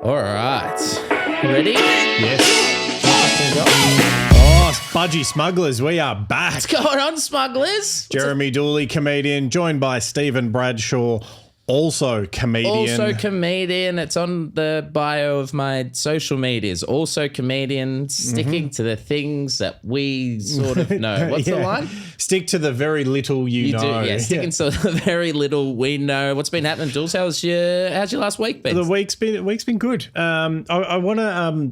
All right. Ready? Yes. Oh, Budgie Smugglers, we are back. What's going on, smugglers? Jeremy Dooley, comedian, joined by Stephen Bradshaw, also comedian. Also comedian. It's on the bio of my social medias. Also comedian, sticking to the things that we sort of know. What's the line? Stick to the very little you know. Do, yeah, sticking to the very little we know. What's been happening, Jules? How's your last week been? The week's been good. I want to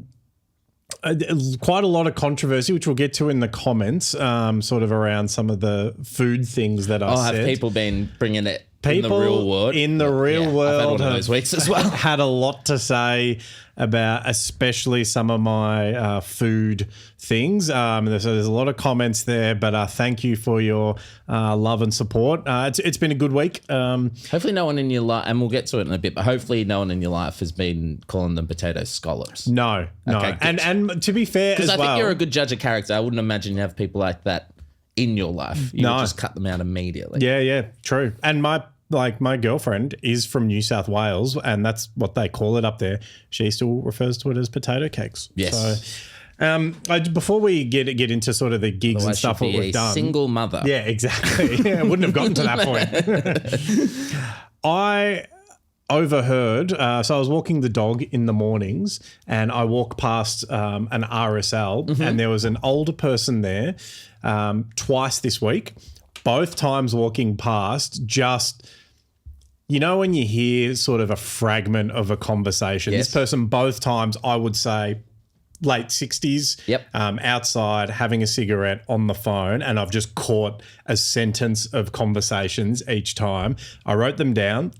quite a lot of controversy, which we'll get to in the comments, sort of around some of the food things that I said. Have people been bringing it? People in the real world, world I've had one of those weeks as well. Had a lot to say about especially some of my food things. So there's a lot of comments there, but thank you for your love and support. It's been a good week. Hopefully no one in your life, and we'll get to it in a bit, but hopefully no one in your life has been calling them potato scallops. No. Okay, and to be fair as well. Because I think you're a good judge of character. I wouldn't imagine you have people like that in your life. You would just cut them out immediately. Yeah, true. And my girlfriend is from New South Wales, and that's what they call it up there. She still refers to it as potato cakes. Yes. So, before we get into sort of the gigs and stuff what we've done, single mother. Yeah, exactly. I wouldn't have gotten to that point. I overheard. So I was walking the dog in the mornings, and I walked past an RSL, and there was an older person there twice this week. Both times walking past, just, you know, when you hear sort of a fragment of a conversation, Yes. This person both times, I would say late 60s, Yep. Outside having a cigarette on the phone, and I've just caught a sentence of conversations each time. I wrote them down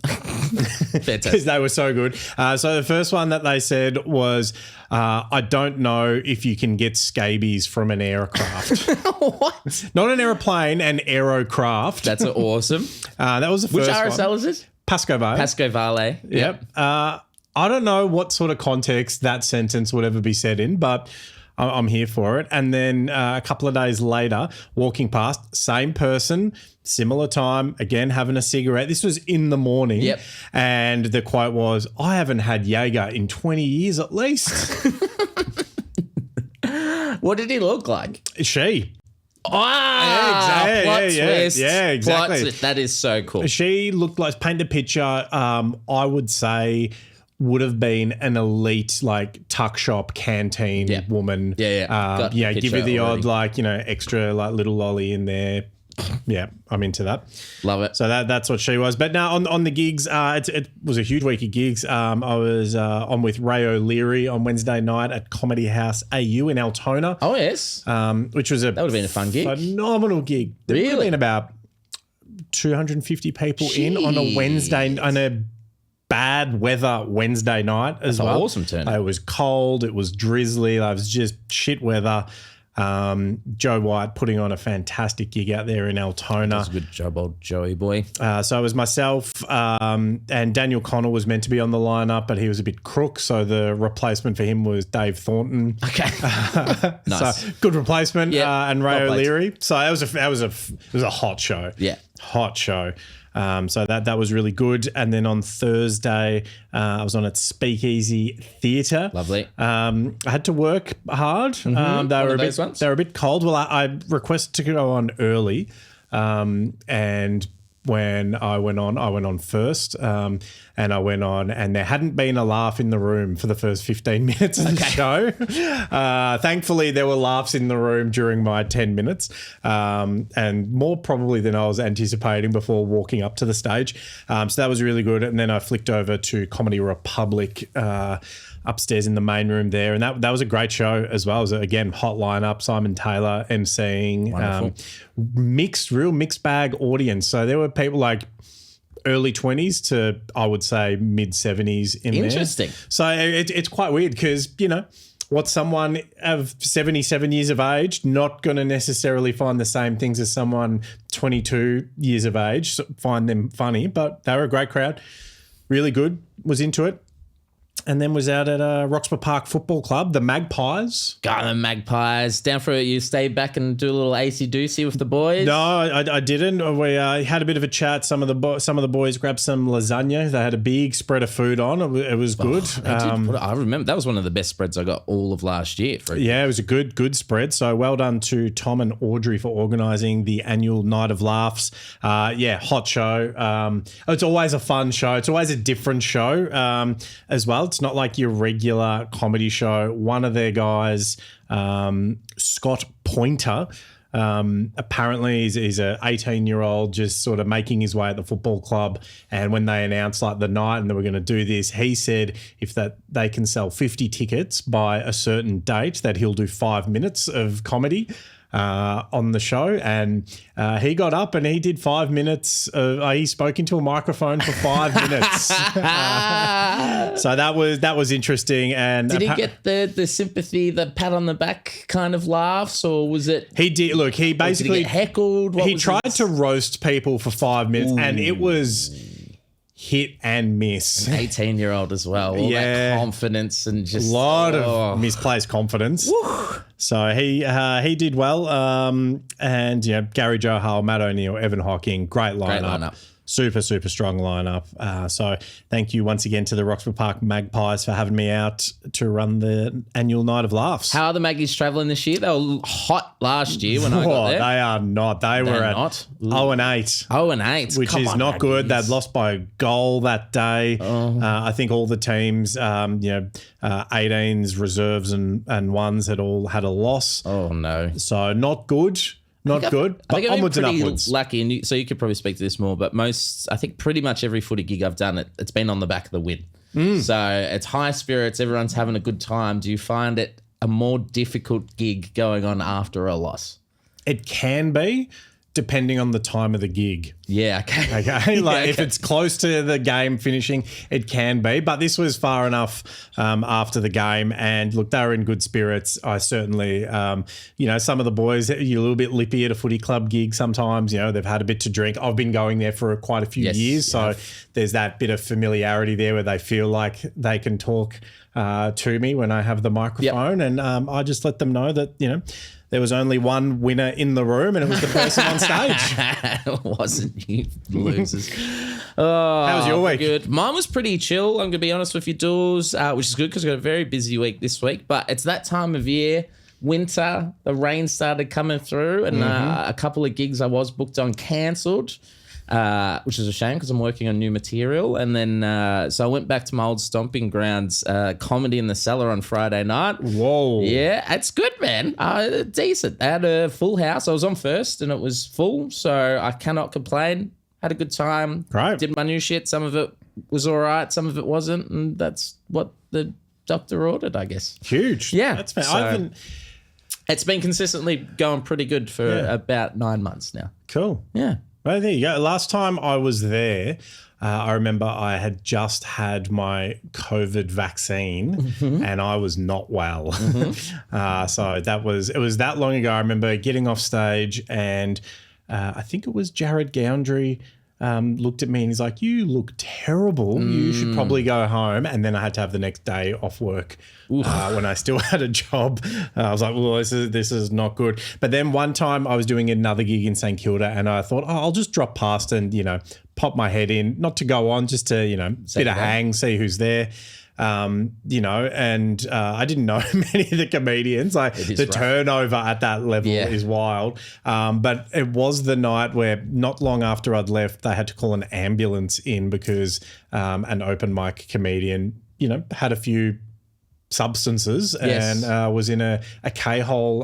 because they were so good. So the first one that they said was, I don't know if you can get scabies from an aircraft. What? Not an aeroplane, an aerocraft. That's awesome. That was the Which first one. RSL is this? Pascoe Vale. Pascoe Vale. Yep. I don't know what sort of context that sentence would ever be said in, but I'm here for it. And then a couple of days later, walking past, same person, similar time, again having a cigarette. This was in the morning. Yep. And the quote was, I haven't had Jaeger in 20 years at least. What did he look like? She. Ah, plot twist. Yeah, exactly. Plot twist. That is so cool. She looked like, paint the picture, I would say would have been an elite like tuck shop canteen woman. Got the give you the already. odd like, you know, extra like little lolly in there. Yeah, I'm into that. Love it. So that's what she was. But now on the gigs, it was a huge week of gigs. I was on with Ray O'Leary on Wednesday night at Comedy House AU in Altona. Oh, yes. Which was that would have been a fun gig. Phenomenal gig. There would have Really? been about 250 people in on a Wednesday, on a bad weather Wednesday night as well. Awesome turnout. It was cold. It was drizzly. It was just shit weather. Joe White putting on a fantastic gig out there in Altona. That's a good job, old Joey boy. So it was myself and Daniel Connell was meant to be on the lineup, but he was a bit crook. So the replacement for him was Dave Thornton. Okay. Nice. So good replacement. Yep. And Ray Well played. O'Leary. So it was a hot show. Yeah. Hot show. So that was really good. And then on Thursday, I was on at Speakeasy Theatre. Lovely. I had to work hard. They were a bit cold. Well, I requested to go on early, and when I went on first, and I went on, and there hadn't been a laugh in the room for the first 15 minutes of the show. Thankfully, there were laughs in the room during my 10 minutes, and more probably than I was anticipating before walking up to the stage. So that was really good. And then I flicked over to Comedy Republic upstairs in the main room there, and that was a great show as well. It was, again, hot lineup, Simon Taylor emceeing, real mixed bag audience. So there were people like early 20s to, I would say, mid 70s in there. Interesting. So it's quite weird because, you know, what's someone of 77 years of age not going to necessarily find the same things as someone 22 years of age, so find them funny, but they were a great crowd. Really good. Was into it. and then was out at Roxburgh Park Football Club, the Magpies. Got the Magpies. Down for it, you stay back and do a little acey-doocy with the boys? No, I didn't. We had a bit of a chat. Some of the boys grabbed some lasagna. They had a big spread of food on. It was good. I remember that was one of the best spreads I got all of last year. Yeah, it was a good spread. So well done to Tom and Audrey for organising the annual Night of Laughs. Hot show. It's always a fun show. It's always a different show as well. It's not like your regular comedy show. One of their guys, Scott Pointer, apparently he's a 18-year-old just sort of making his way at the football club. And when they announced like the night and they were going to do this, he said if they can sell 50 tickets by a certain date, that he'll do 5 minutes of comedy on the show. And he got up and he did 5 minutes. He spoke into a microphone for 5 minutes. So that was interesting. And did he get the sympathy, the pat on the back kind of laughs, or was it? He did. Look, he basically get heckled. He tried to roast people for 5 minutes, and it was hit and miss. An 18-year-old as well. All that confidence and just a lot of misplaced confidence. Woo. So he did well. And Gary Johal, Matt O'Neill, Evan Hocking, great lineup. Super, super strong lineup. So thank you once again to the Roxburgh Park Magpies for having me out to run the annual Night of Laughs. How are the Maggies travelling this year? They were hot last year when I got there. They are not. They were at 0-8. 0-8. Which is not good. They'd lost by a goal that day. I think all the teams, 18s, reserves and ones had all had a loss. Oh, no. So not good. Not good, but onwards and upwards. Lucky, and so you could probably speak to this more, but I think pretty much every footy gig I've done, it's been on the back of the win. So it's high spirits, everyone's having a good time. Do you find it a more difficult gig going on after a loss? It can be, depending on the time of the gig. Yeah, okay. Okay, if it's close to the game finishing, it can be. But this was far enough after the game. And look, they were in good spirits. I certainly, some of the boys, you're a little bit lippy at a footy club gig sometimes. They've had a bit to drink. I've been going there for quite a few years. So there's that bit of familiarity there where they feel like they can talk to me when I have the microphone. Yep. And I just let them know that, there was only one winner in the room, and it was the person on stage. It wasn't you losers. How was your week? Good. Mine was pretty chill, I'm going to be honest with you, Dools, which is good because I've got a very busy week this week. But it's that time of year, winter, the rain started coming through, and a couple of gigs I was booked on cancelled. Which is a shame because I'm working on new material. And then, so I went back to my old stomping grounds, Comedy in the Cellar on Friday night. Whoa. Yeah, it's good, man. Decent. I had a full house. I was on first and it was full, so I cannot complain. Had a good time. Great. Did my new shit. Some of it was all right. Some of it wasn't. And that's what the doctor ordered, I guess. Huge. Yeah. That's fair. It's been consistently going pretty good for about 9 months now. Cool. Yeah. Well, there you go. Last time I was there, I remember I had just had my COVID vaccine and I was not well. So it was that long ago. I remember getting off stage and I think it was Jared Goundry looked at me and he's like, "You look terrible. You should probably go home." And then I had to have the next day off work when I still had a job. I was like, "Well, this is not good." But then one time I was doing another gig in St Kilda and I thought, I'll just drop past and, pop my head in, not to go on, just to, bit of hang, see who's there. And I didn't know many of the comedians. The turnover at that level is wild. But it was the night where not long after I'd left, they had to call an ambulance in because an open mic comedian, had a few substances and was in a K-hole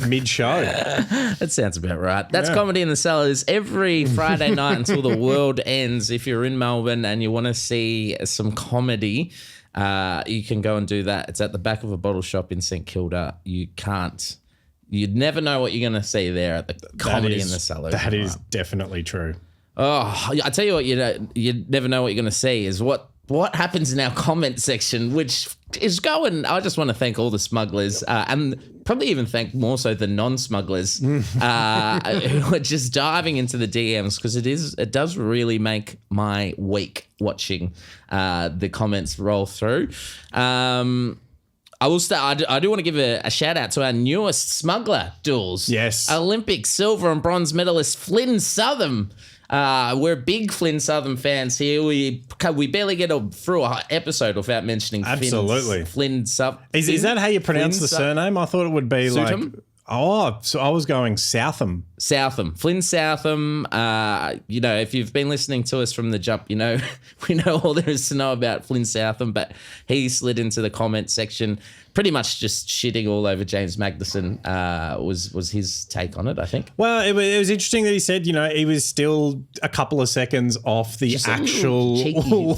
mid-show. That sounds about right. That's Comedy in the Cellars every Friday night until the world ends. If you're in Melbourne and you want to see some comedy, you can go and do that. It's at the back of a bottle shop in St Kilda. You'd never know what you're going to see there at the Comedy in the Cellar. That is definitely true. Oh, I tell you what, you never know what you're going to see is what what happens in our comment section, which is going. I just want to thank all the smugglers and probably even thank more so the non-smugglers who are just diving into the DMs, because it does really make my week watching the comments roll through. I will start. I do want to give a shout out to our newest smuggler, Dools. Yes. Olympic silver and bronze medalist Flynn Southam. We're big Flynn Southam fans here. We barely get through an episode without mentioning absolutely Flynn Southam. Is that how you pronounce the surname? I thought it would be Southam? like. Oh, so I was going Southam. Flynn Southam. If you've been listening to us from the jump, we know all there is to know about Flynn Southam, but he slid into the comment section, pretty much just shitting all over James Magnuson. Was his take on it, I think. Well, it was interesting that he said, he was still a couple of seconds off the just actual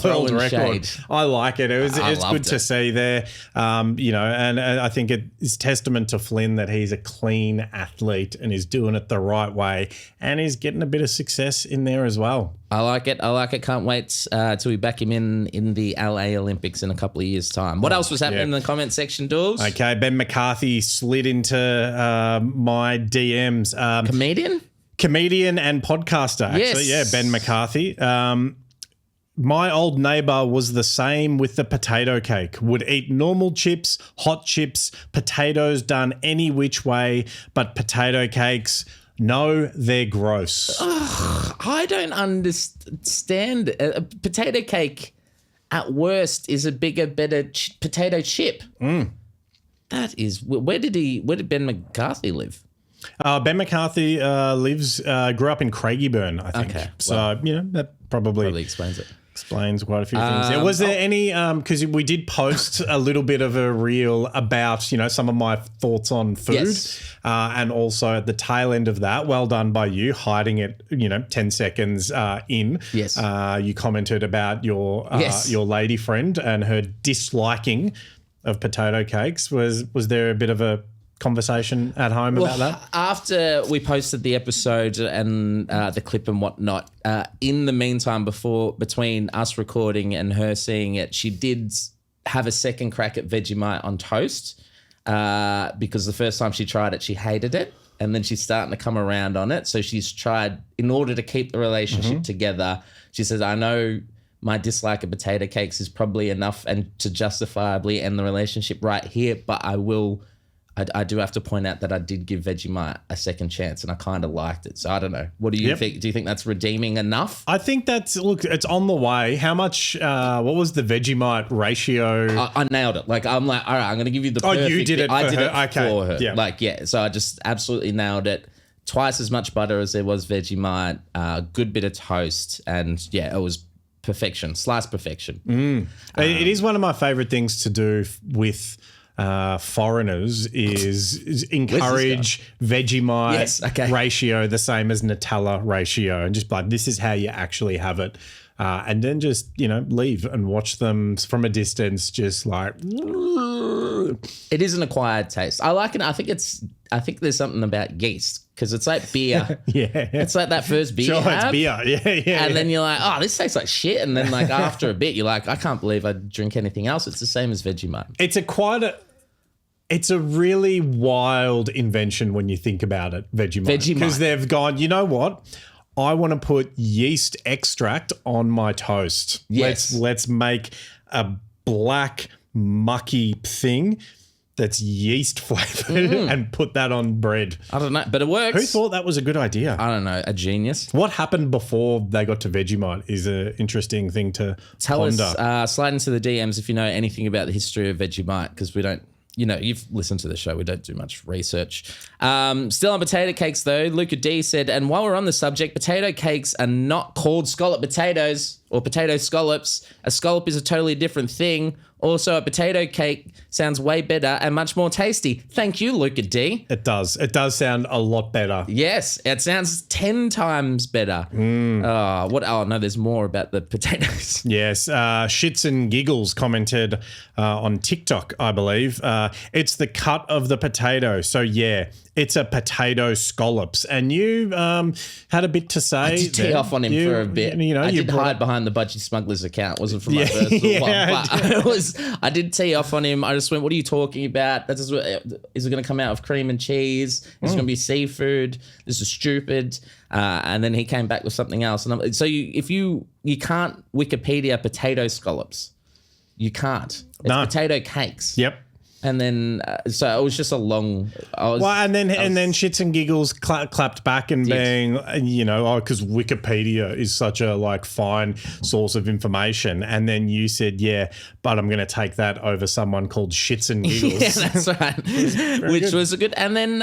world record. Shade. I like it. It was good to see there. And I think it is testament to Flynn that he's a clean athlete and is doing it the right way, and he's getting a bit of success in there as well. I like it. Can't wait till we back him in the LA Olympics in a couple of years' time. What else was happening in the comment section, Dools? Okay, Ben McCarthy slid into my DMs. Comedian and podcaster, actually. Yes. Yeah, Ben McCarthy. My old neighbour was the same with the potato cake. Would eat normal chips, hot chips, potatoes done any which way, but potato cakes, no, they're gross. Ugh, I don't understand. A potato cake, at worst, is a bigger, better potato chip. That is... Where did Ben McCarthy live? Ben McCarthy grew up in Craigieburn, I think. Okay. So, that probably explains it. Explains quite a few things. Was there any, because we did post a little bit of a reel about, some of my thoughts on food. Yes. And also at the tail end of that, well done by you, hiding it, 10 seconds in. Yes. You commented about your lady friend and her disliking of potato cakes. Was there a bit of a conversation at home about that? After we posted the episode and the clip and whatnot, in the meantime, between us recording and her seeing it, she did have a second crack at Vegemite on toast because the first time she tried it, she hated it. And then she's starting to come around on it. So she's tried, in order to keep the relationship together, she says, I know my dislike of potato cakes is probably enough and to justifiably end the relationship right here, but I do have to point out that I did give Vegemite a second chance and I kind of liked it. So I don't know. What do you think? Do you think that's redeeming enough? I think it's on the way. How much, what was the Vegemite ratio? I nailed it. I'm like, all right, I'm going to give you the perfect... Oh, you did it for her? I did it for her. Yeah. So I just absolutely nailed it. Twice as much butter as there was Vegemite, good bit of toast, and it was perfection, sliced perfection. It is one of my favorite things to do with... foreigners is encourage Vegemite ratio the same as Nutella ratio, and just like, this is how you actually have it, and then just leave and watch them from a distance, just like it is an acquired taste. I like it. I think there's something about yeast, because it's like beer. It's like that first beer. Sure, it's beer. Yeah. And then you're like, oh, this tastes like shit. And then after a bit, you're like, I can't believe I drink anything else. It's the same as Vegemite. It's a really wild invention when you think about it, Vegemite. Because they've gone, you know what? I want to put yeast extract on my toast. Yes. Let's make a black, mucky thing that's yeast flavored and put that on bread. I don't know, but it works. Who thought that was a good idea? I don't know, a genius. What happened before they got to Vegemite is an interesting thing to ponder. Us, slide into the DMs if you know anything about the history of Vegemite, because we don't. You've listened to the show. We don't do much research. Still on potato cakes, though. Luca D said, and while we're on the subject, potato cakes are not called scallop potatoes or potato scallops. A scallop is a totally different thing. Also, a potato cake sounds way better and much more tasty. Thank you, Luca D. It does. It does sound a lot better. Yes, it sounds 10 times better. Oh, no, there's more about the potatoes. Yes. Shits and Giggles commented on TikTok, I believe. It's the cut of the potato. So, yeah, It's a potato scallops, and you had a bit to say. I did tee off on him for a bit. I did hide behind the Budgie Smugglers account. It wasn't from my personal one, but I did tee off on him. I just went, "What are you talking about? Is it going to come out of cream and cheese? It's going to be seafood. This is stupid." And then he came back with something else. And so you can't Wikipedia potato scallops. You can't. It's potato cakes. Yep. And then, so it was just a long. And then Shits and Giggles clapped back and being, because Wikipedia is such a fine source of information. And then you said, but I'm going to take that over someone called Shits and Giggles. Yeah, that's right. Which was a good. And then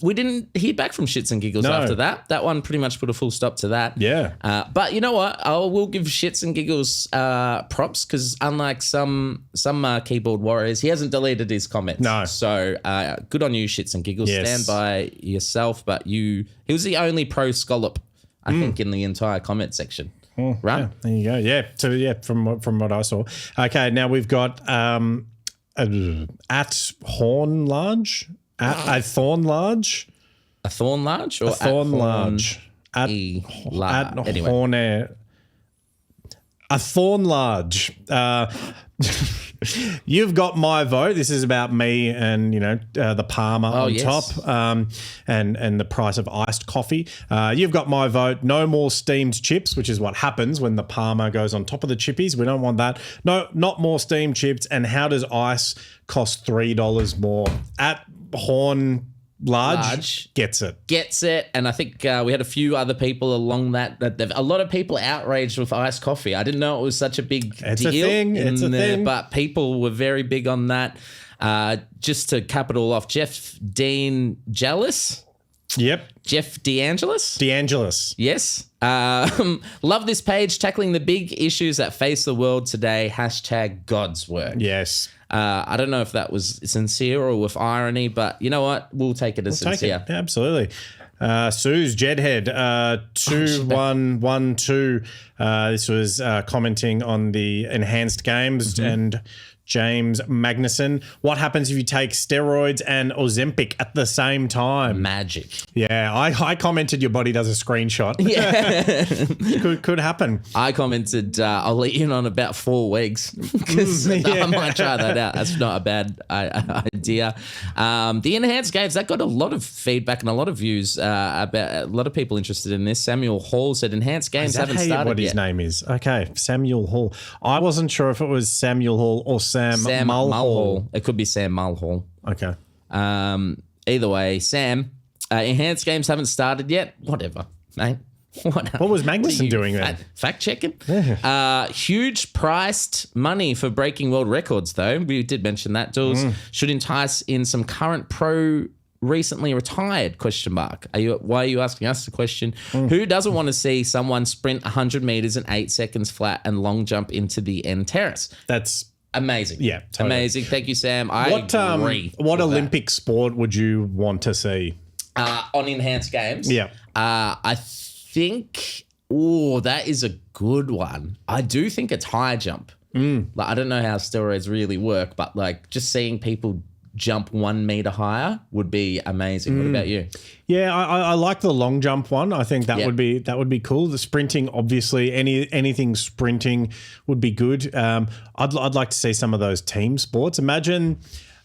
we didn't hear back from Shits and Giggles after that. That one pretty much put a full stop to that. Yeah. But you know what? I will give Shits and Giggles props because unlike some keyboard warriors, he hasn't deleted his comments. No. So good on you, Shits and Giggles. Yes. Stand by yourself. But he was the only pro scallop, I think, in the entire comment section. Right? Yeah, there you go. Yeah. So from what I saw. Okay, now we've got at Horn Large. A Thorn Large. A Thorn Large or a Thorn Large. At anyway. Horn A Thorn Large. You've got my vote. This is about me and, the Palmer on top and the price of iced coffee. You've got my vote. No more steamed chips, which is what happens when the Palmer goes on top of the chippies. We don't want that. No, not more steamed chips. And how does ice cost $3 more? At Horn Large gets it. And I think we had a few other people along that a lot of people outraged with iced coffee. I didn't know it was such a big deal. It's a thing. But people were very big on that. Just to cap it all off, Jeff Dean Jealous. Yep. Jeff DeAngelis. Yes. Love this page, tackling the big issues that face the world today. # God's work. Yes. I don't know if that was sincere or with irony, but you know what? We'll take it as sincere. Yeah, absolutely. Sue's Jedhead 2112. This was commenting on the enhanced games and James Magnuson. What happens if you take steroids and Ozempic at the same time? Magic. Yeah, I commented your body does a screenshot. Yeah. could happen. I commented I'll let you in on about 4 weeks because I might try that out. That's not a bad idea. The enhanced games, that got a lot of feedback and a lot of views about a lot of people interested in this. Samuel Hall said enhanced games haven't started yet. What his name is. Okay, Samuel Hall. I wasn't sure if it was Samuel Hall or Sam Mulhall. It could be Sam Mulhall. Okay. Either way, Sam, enhanced games haven't started yet. Whatever, mate. What was Magnuson doing then? Fact checking. Yeah. Huge priced money for breaking world records, though. We did mention that. Dools should entice in some current pro recently retired ? Why are you asking us the question? Who doesn't want to see someone sprint 100 meters in 8 seconds flat and long jump into the end terrace? That's amazing. Yeah, totally. Amazing. Thank you, Sam. I agree. What Olympic sport would you want to see? On enhanced games? Yeah. I think, that is a good one. I do think it's high jump. I don't know how steroids really work, but just seeing people jump 1 meter higher would be amazing. What about you? Yeah, I like the long jump one. I think that would be cool. The sprinting, obviously, anything sprinting would be good. I'd like to see some of those team sports.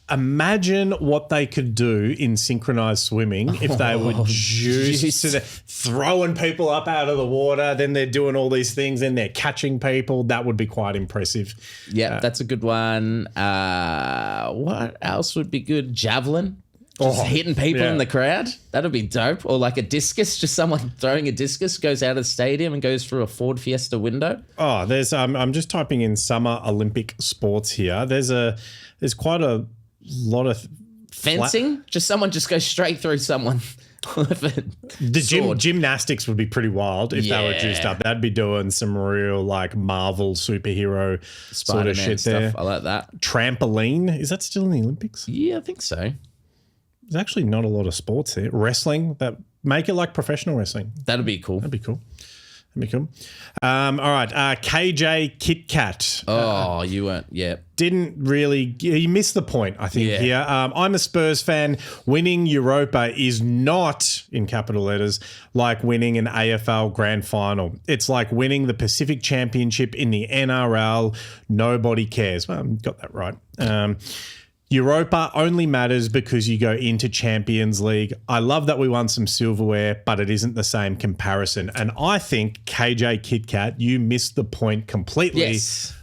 Imagine what they could do in synchronized swimming if they were juiced to throwing people up out of the water. Then they're doing all these things. Then they're catching people. That would be quite impressive. Yeah, that's a good one. What else would be good? Javelin. Just hitting people in the crowd. That'd be dope. Or like a discus, just someone throwing a discus goes out of the stadium and goes through a Ford Fiesta window. Oh, there's I'm just typing in summer Olympic sports here. There's quite a lot of fencing. Just someone just goes straight through someone. Gymnastics would be pretty wild if they were juiced up. They'd be doing some real Marvel superhero sort of shit stuff there. I like that. Trampoline, is that still in the Olympics? Yeah, I think so. There's actually not a lot of sports here. Wrestling, that make it like professional wrestling. That'd be cool. That'd be cool. All right. KJ Kit Kat. Oh, you weren't. Yeah. Didn't really. You missed the point, I think, here. I'm a Spurs fan. Winning Europa is not, in capital letters, like winning an AFL grand final. It's like winning the Pacific Championship in the NRL. Nobody cares. Well, got that right. Europa only matters because you go into Champions League. I love that we won some silverware, but it isn't the same comparison. And I think, KJ Kit Kat, you missed the point completely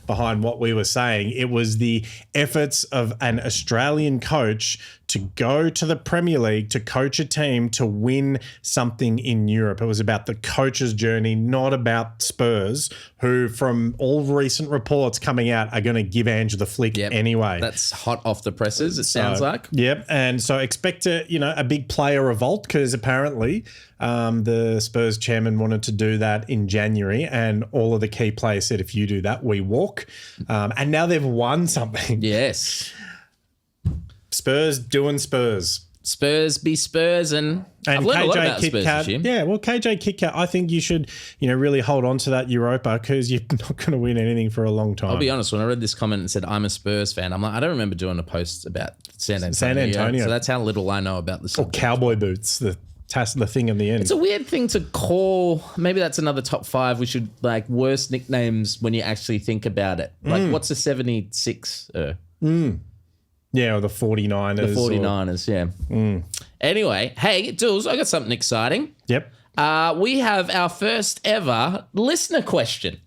behind what we were saying. It was the efforts of an Australian coach to go to the Premier League, to coach a team, to win something in Europe. It was about the coach's journey, not about Spurs, who, from all recent reports coming out, are going to give Ange the flick anyway. That's hot off the presses, it sounds like. Yep. And so expect a big player revolt, because apparently the Spurs chairman wanted to do that in January, and all of the key players said, if you do that, we walk. And now they've won something. Yes. Spurs doing Spurs. Spurs be Spurs, and I've learned a lot about Spurs this year. Yeah, well, KJ Kit Kat, I think you should, really hold on to that Europa, because you're not going to win anything for a long time. I'll be honest, when I read this comment and said, I'm a Spurs fan, I'm like, I don't remember doing a post about San Antonio. So that's how little I know about the subject. Or cowboy boots, the thing in the end. It's a weird thing to call. Maybe that's another top 5. We should, worst nicknames when you actually think about it. What's a 76? Yeah, or the 49ers. The 49ers, yeah. Anyway, hey, Dools, I got something exciting. Yep. We have our first ever listener question.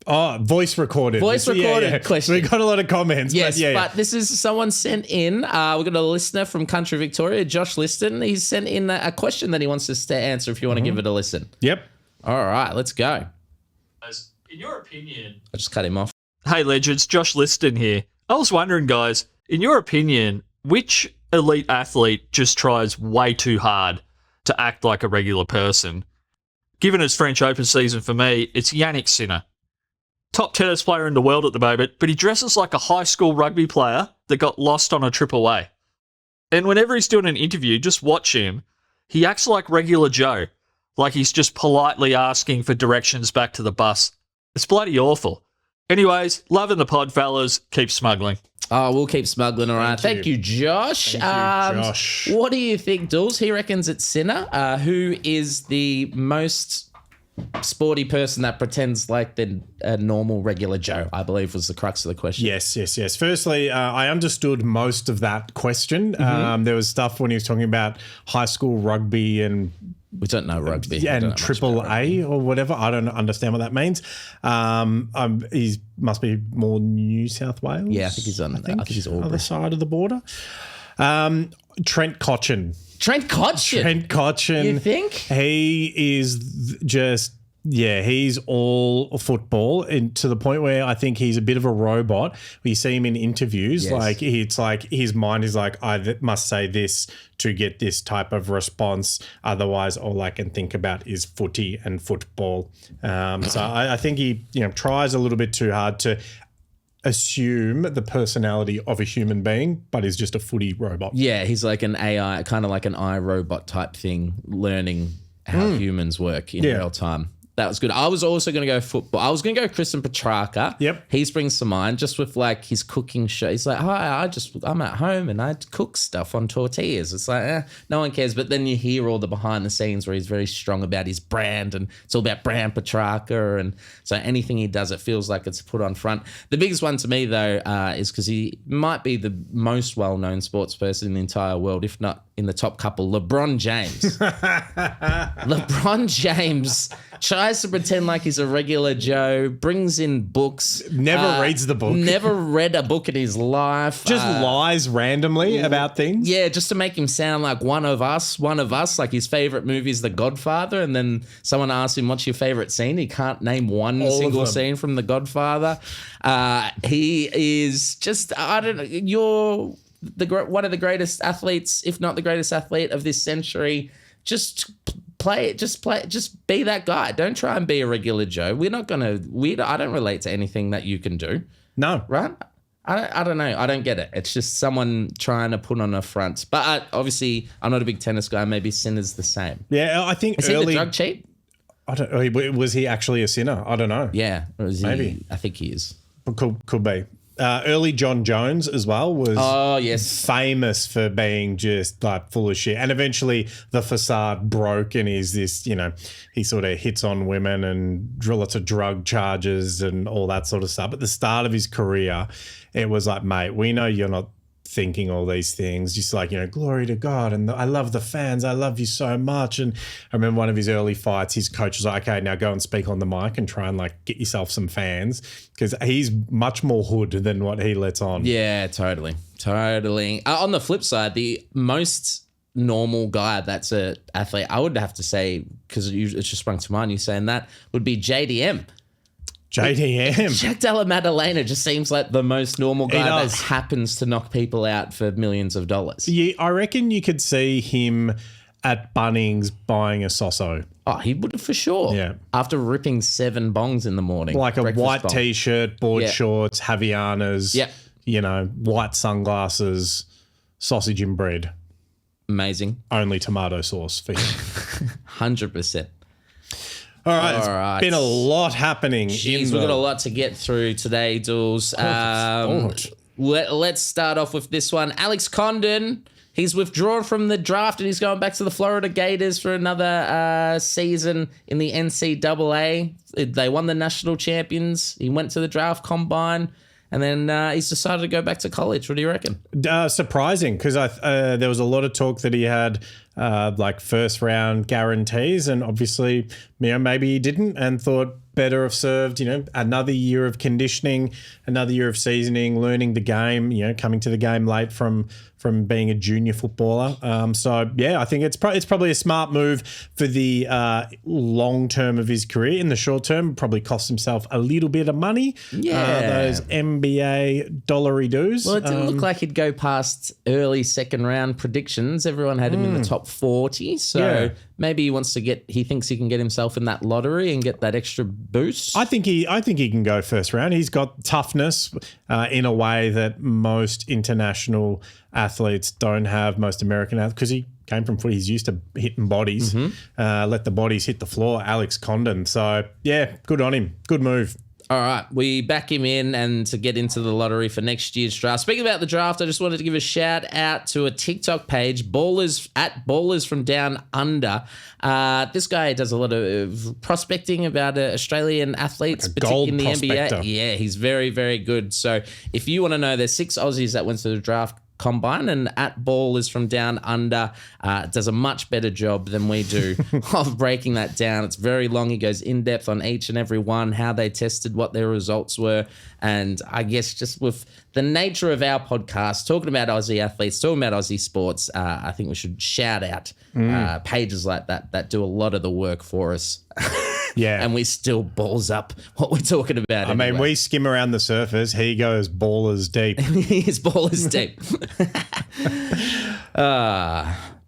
Voice recorded. Question. We got a lot of comments. Yes, but this is someone sent in. We got a listener from Country Victoria, Josh Liston. He's sent in a question that he wants us to answer if you want to give it a listen. Yep. All right, let's go. In your opinion... I just cut him off. Hey, legends, Josh Liston here. I was wondering, guys, in your opinion, which elite athlete just tries way too hard to act like a regular person? Given it's French Open season for me, it's Yannick Sinner. Top tennis player in the world at the moment, but he dresses like a high school rugby player that got lost on a trip away. And whenever he's doing an interview, just watch him. He acts like regular Joe, like he's just politely asking for directions back to the bus. It's bloody awful. Anyways, loving the pod, fellas. Keep smuggling. Oh, we'll keep smuggling, all right. Thank you, Josh. Thank you, Josh. What do you think, Dools? He reckons it's Sinner, who is the most sporty person that pretends like a normal, regular Joe, I believe was the crux of the question. Yes. Firstly, I understood most of that question. There was stuff when he was talking about high school rugby and... We don't know rugby. And triple A or whatever. I don't understand what that means. He must be more New South Wales. Yeah, I think he's on. I think he's Albury. Other side of the border. Trent Cotchin. Trent Cotchin. You think? He is just... Yeah, he's all football, and to the point where I think he's a bit of a robot. We see him in interviews, yes. It's like his mind is like, I must say this to get this type of response. Otherwise, all I can think about is footy and football. So I think he, tries a little bit too hard to assume the personality of a human being, but is just a footy robot. Yeah, he's like an AI, kind of like an iRobot type thing, learning how humans work in real time. That was good. I was also going to go football. I was going to go Christian Petrarca. Yep. He springs to mind just with his cooking show. He's like, hi, I'm at home and I cook stuff on tortillas. It's like, no one cares. But then you hear all the behind the scenes where he's very strong about his brand, and it's all about brand Petrarca. And so anything he does, it feels like it's put on front. The biggest one to me though, is because he might be the most well-known sports person in the entire world, if not in the top couple, LeBron James. LeBron James tries to pretend like he's a regular Joe, brings in books. Never reads the book. Never read a book in his life. Just lies randomly about things. Yeah, just to make him sound like one of us. Like his favorite movie is The Godfather, and then someone asks him, what's your favorite scene? He can't name one single scene from The Godfather. He is just, I don't know, you're one of the greatest athletes, if not the greatest athlete of this century. Just play it. Just be that guy. Don't try and be a regular Joe. I don't relate to anything that you can do. No. Right? I don't know. I don't get it. It's just someone trying to put on a front. But obviously, I'm not a big tennis guy. Maybe Sinner's the same. Yeah, I think Is he the drug cheat? I don't. Was he actually a sinner? I don't know. Yeah, maybe. I think he is. Could be. Early John Jones as well was famous for being just like full of shit. And eventually the facade broke and he's this, he sort of hits on women and lots of drug charges and all that sort of stuff. At the start of his career, it was like, mate, we know you're not thinking all these things, just like, glory to God and I love the fans, I love you so much. And I remember one of his early fights, his coach was like, okay, now go and speak on the mic and try and like get yourself some fans, because he's much more hood than what he lets on. Yeah, totally. On the flip side, the most normal guy that's an athlete, I would have to say, because it just sprung to mind, you saying that, would be JDM. Jack Della Maddalena just seems like the most normal guy that happens to knock people out for millions of dollars. Yeah, I reckon you could see him at Bunnings buying a Sosso. Oh, he would for sure. Yeah. After ripping 7 bongs in the morning. Like a white bong. T-shirt, board shorts, Havianas, white sunglasses, sausage and bread. Amazing. Only tomato sauce for him. 100%. All right, it's been a lot happening. Jeez, we've got a lot to get through today, Dools. Let's start off with this one. Alex Condon, he's withdrawn from the draft and he's going back to the Florida Gators for another season in the NCAA. They won the national champions. He went to the draft combine. And then he's decided to go back to college. What do you reckon? Surprising, because there was a lot of talk that he had like first round guarantees, and obviously, maybe he didn't, and thought better have served, another year of conditioning, another year of seasoning, learning the game, coming to the game late from being a junior footballer. I think it's probably a smart move for the long term of his career. In the short term, probably cost himself a little bit of money. Yeah. Those NBA dollary-doos. Well, it didn't look like he'd go past early second round predictions. Everyone had him in the top 40. So maybe he thinks he can get himself in that lottery and get that extra boost. I think he can go first round. He's got toughness in a way that most international athletes don't have, most American athletes, because he came from footy. He's used to hitting bodies, let the bodies hit the floor, Alex Condon. So, good on him. Good move. All right, we back him in and to get into the lottery for next year's draft. Speaking about the draft, I just wanted to give a shout out to a TikTok page, Ballers from Down Under. This guy does a lot of prospecting about Australian athletes, particularly in the NBA. Yeah, he's very, very good. So if you want to know, there's 6 Aussies that went to the draft combine, and Ballers from Down Under does a much better job than we do of breaking that down. It's very long. He goes in depth on each and every one, how they tested, what their results were. And I guess just with the nature of our podcast, talking about Aussie athletes, talking about Aussie sports, I think we should shout out pages like that do a lot of the work for us. Yeah. And we still balls up what we're talking about. I mean, we skim around the surface. He goes ballers deep. He is ballers deep.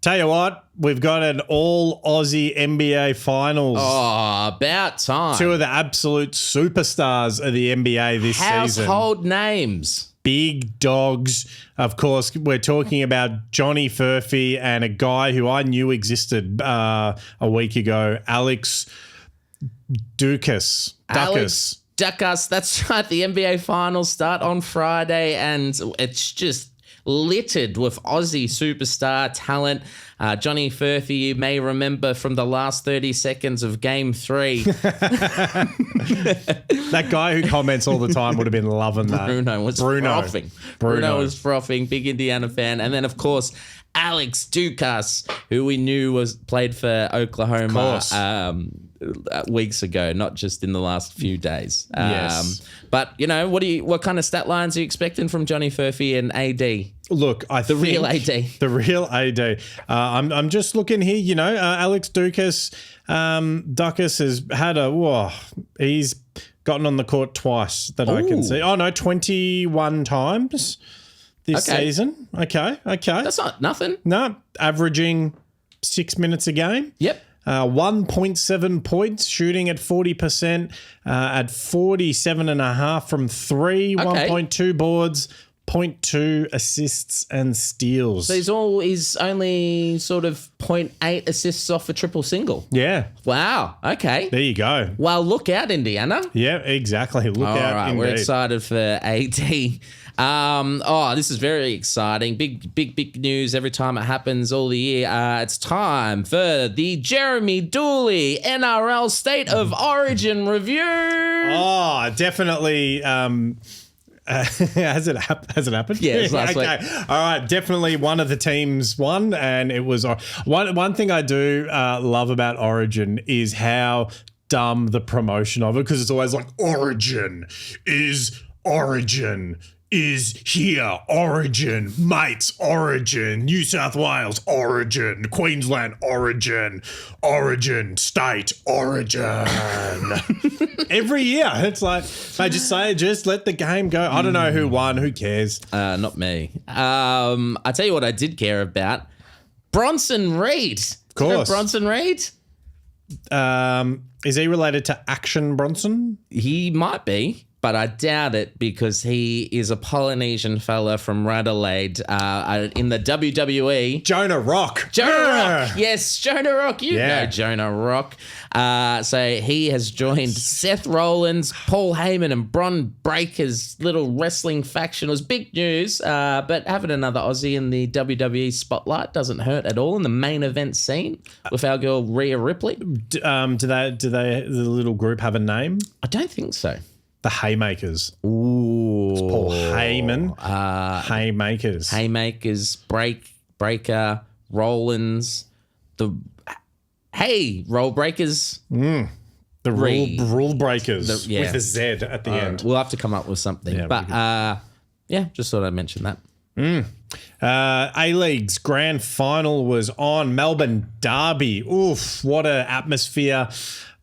Tell you what, we've got an all Aussie NBA finals. Oh, about time. 2 of the absolute superstars of the NBA this season. Household names. Big dogs. Of course, we're talking about Johnny Furphy and a guy who I knew existed a week ago, Alex Ducas. Alex Ducas, that's right. The NBA finals start on Friday, and it's just littered with Aussie superstar talent. Johnny Furphy, you may remember from the last 30 seconds of Game 3. That guy who comments all the time would have been loving that. Bruno was frothing. Bruno was frothing, big Indiana fan. And then, of course, Alex Ducas, who we knew played for Oklahoma weeks ago, not just in the last few days. Yes. But what kind of stat lines are you expecting from Johnny Furphy and AD? Look, the real AD. I'm just looking here. Alex Ducas, has had he's gotten on the court twice that I can see. Oh no, 21 times this season. Okay. That's not nothing. No, averaging 6 minutes a game. Yep. 1.7 points, shooting at 40%, at 47.5 from 3, 1.2 boards, 0.2 assists and steals. So he's only sort of 0.8 assists off a triple single. Yeah. Wow. Okay. There you go. Well, look out, Indiana. Yeah, exactly. Look out. All right, indeed. we're excited for AD. This is very exciting. Big news every time it happens all the year. It's time for the Jeremy Dooley NRL State of Origin review. Oh, definitely. Has it happened? Yes, last week. All right, definitely one of the teams won, and it was one thing I do love about Origin is how dumb the promotion of it, because it's always like Origin is here, Origin, mates, Origin, New South Wales, Origin, Queensland, Origin, State, Origin. Every year, it's like, they just let the game go. I don't know who won, who cares? Not me. I tell you what I did care about. Bronson Reed. Of course. Bronson Reed? Is he related to Action Bronson? He might be, but I doubt it, because he is a Polynesian fella from Adelaide in the WWE. Jonah Rock. Rock. Yes, Jonah Rock. You know Jonah Rock. So he has joined Seth Rollins, Paul Heyman, and Bron Breaker's little wrestling faction. It was big news, but having another Aussie in the WWE spotlight doesn't hurt at all in the main event scene with our girl Rhea Ripley. Do the little group have a name? I don't think so. The Haymakers. Ooh. It's Paul Heyman. Haymakers. Haymakers, Breaker, Rollins, Roll Breakers. The rule breakers with a Z at the end. We'll have to come up with something. Yeah, but just thought I'd mention that. A-League's grand final was on. Melbourne Derby. Oof, what an atmosphere.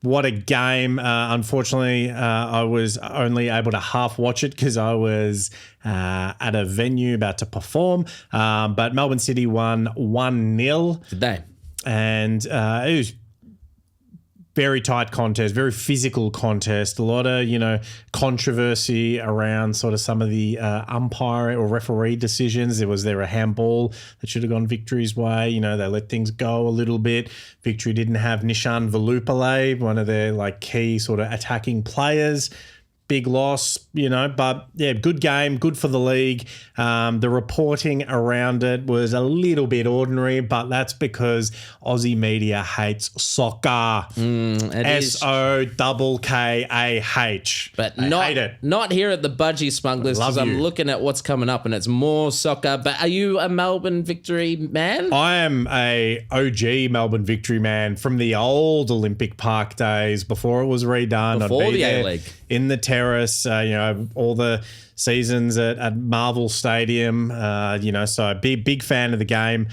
What a game. Unfortunately, I was only able to half watch it because I was at a venue about to perform. But Melbourne City won 1-0. Did they? And it was very tight contest, very physical contest. A lot of, controversy around sort of some of the umpire or referee decisions. Was there a handball that should have gone Victory's way? They let things go a little bit. Victory didn't have Nishan Velupillay, one of their key sort of attacking players. Big loss, but yeah, good game, good for the league. The reporting around it was a little bit ordinary, but that's because Aussie media hates soccer. SOKKAH. But hate it. Not here at the Budgie Smugglers, because I'm looking at what's coming up and it's more soccer. But are you a Melbourne Victory man? I am a OG Melbourne Victory man from the old Olympic Park days before it was redone. Before the A-League. In the terrace, all the seasons at Marvel Stadium, so big fan of the game,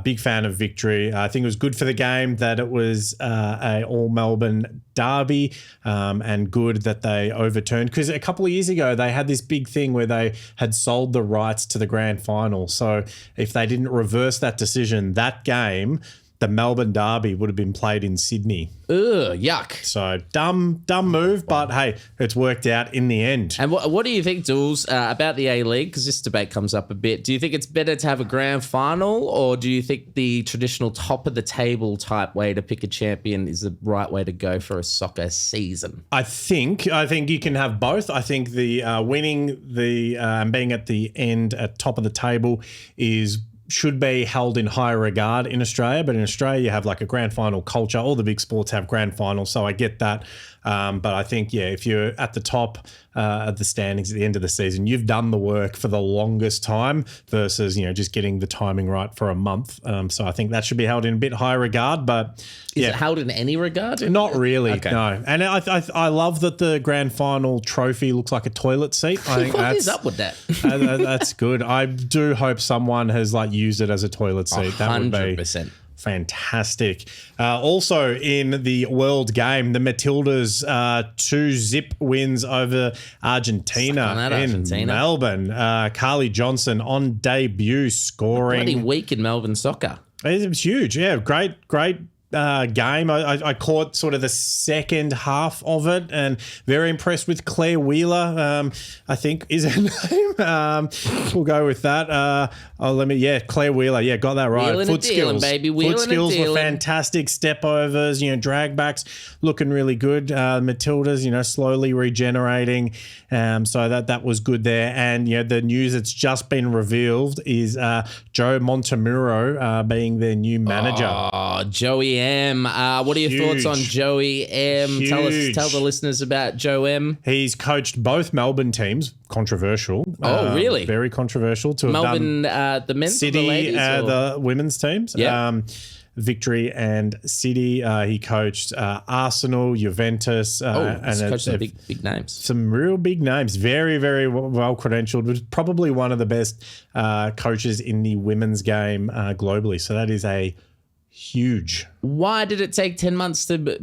big fan of Victory. I think it was good for the game that it was a all Melbourne derby, and good that they overturned, because a couple of years ago they had this big thing where they had sold the rights to the grand final. So if they didn't reverse that decision, that game, the Melbourne Derby, would have been played in Sydney. Ugh, yuck. So dumb move, but hey, it's worked out in the end. And what do you think, Dools, about the A-League? Because this debate comes up a bit. Do you think it's better to have a grand final, or do you think the traditional top of the table type way to pick a champion is the right way to go for a soccer season? I think you can have both. I think the winning and being at the end at top of the table should be held in higher regard in Australia, but in Australia you have a grand final culture. All the big sports have grand finals, so I get that. But I think, if you're at the top of the standings at the end of the season, you've done the work for the longest time versus, just getting the timing right for a month. So I think that should be held in a bit higher regard, but Is it held in any regard? Not really, okay. No. And I love that the grand final trophy looks like a toilet seat. I think what is up with that? That's good. I do hope someone has used it as a toilet seat. 100%. That would be fantastic. Also in the world game, the Matildas 2-0 wins over Argentina in Melbourne. Kahli Johnson on debut scoring. Bloody week in Melbourne soccer. It was huge. Yeah, great game. I caught sort of the second half of it, and very impressed with Claire Wheeler. I think is her name. We'll go with that. Claire Wheeler. Yeah, got that right. Wheeling Foot skills, baby. Foot skills were fantastic. Step overs, drag backs, looking really good. Matildas, slowly regenerating. So that was good there. And the news that's just been revealed is Joe Montemurro being their new manager. Oh, Joey M. What are your thoughts on Joey M? Tell the listeners about Joe M. He's coached both Melbourne teams. Controversial. Oh, really? Very controversial to Melbourne, have done the men's City, or the ladies? The women's teams. Yeah. Victory and City. He coached Arsenal, Juventus. And coached some big names. Some real big names. Very, very well credentialed. Was probably one of the best coaches in the women's game globally. So that is a huge. Why did it take 10 months to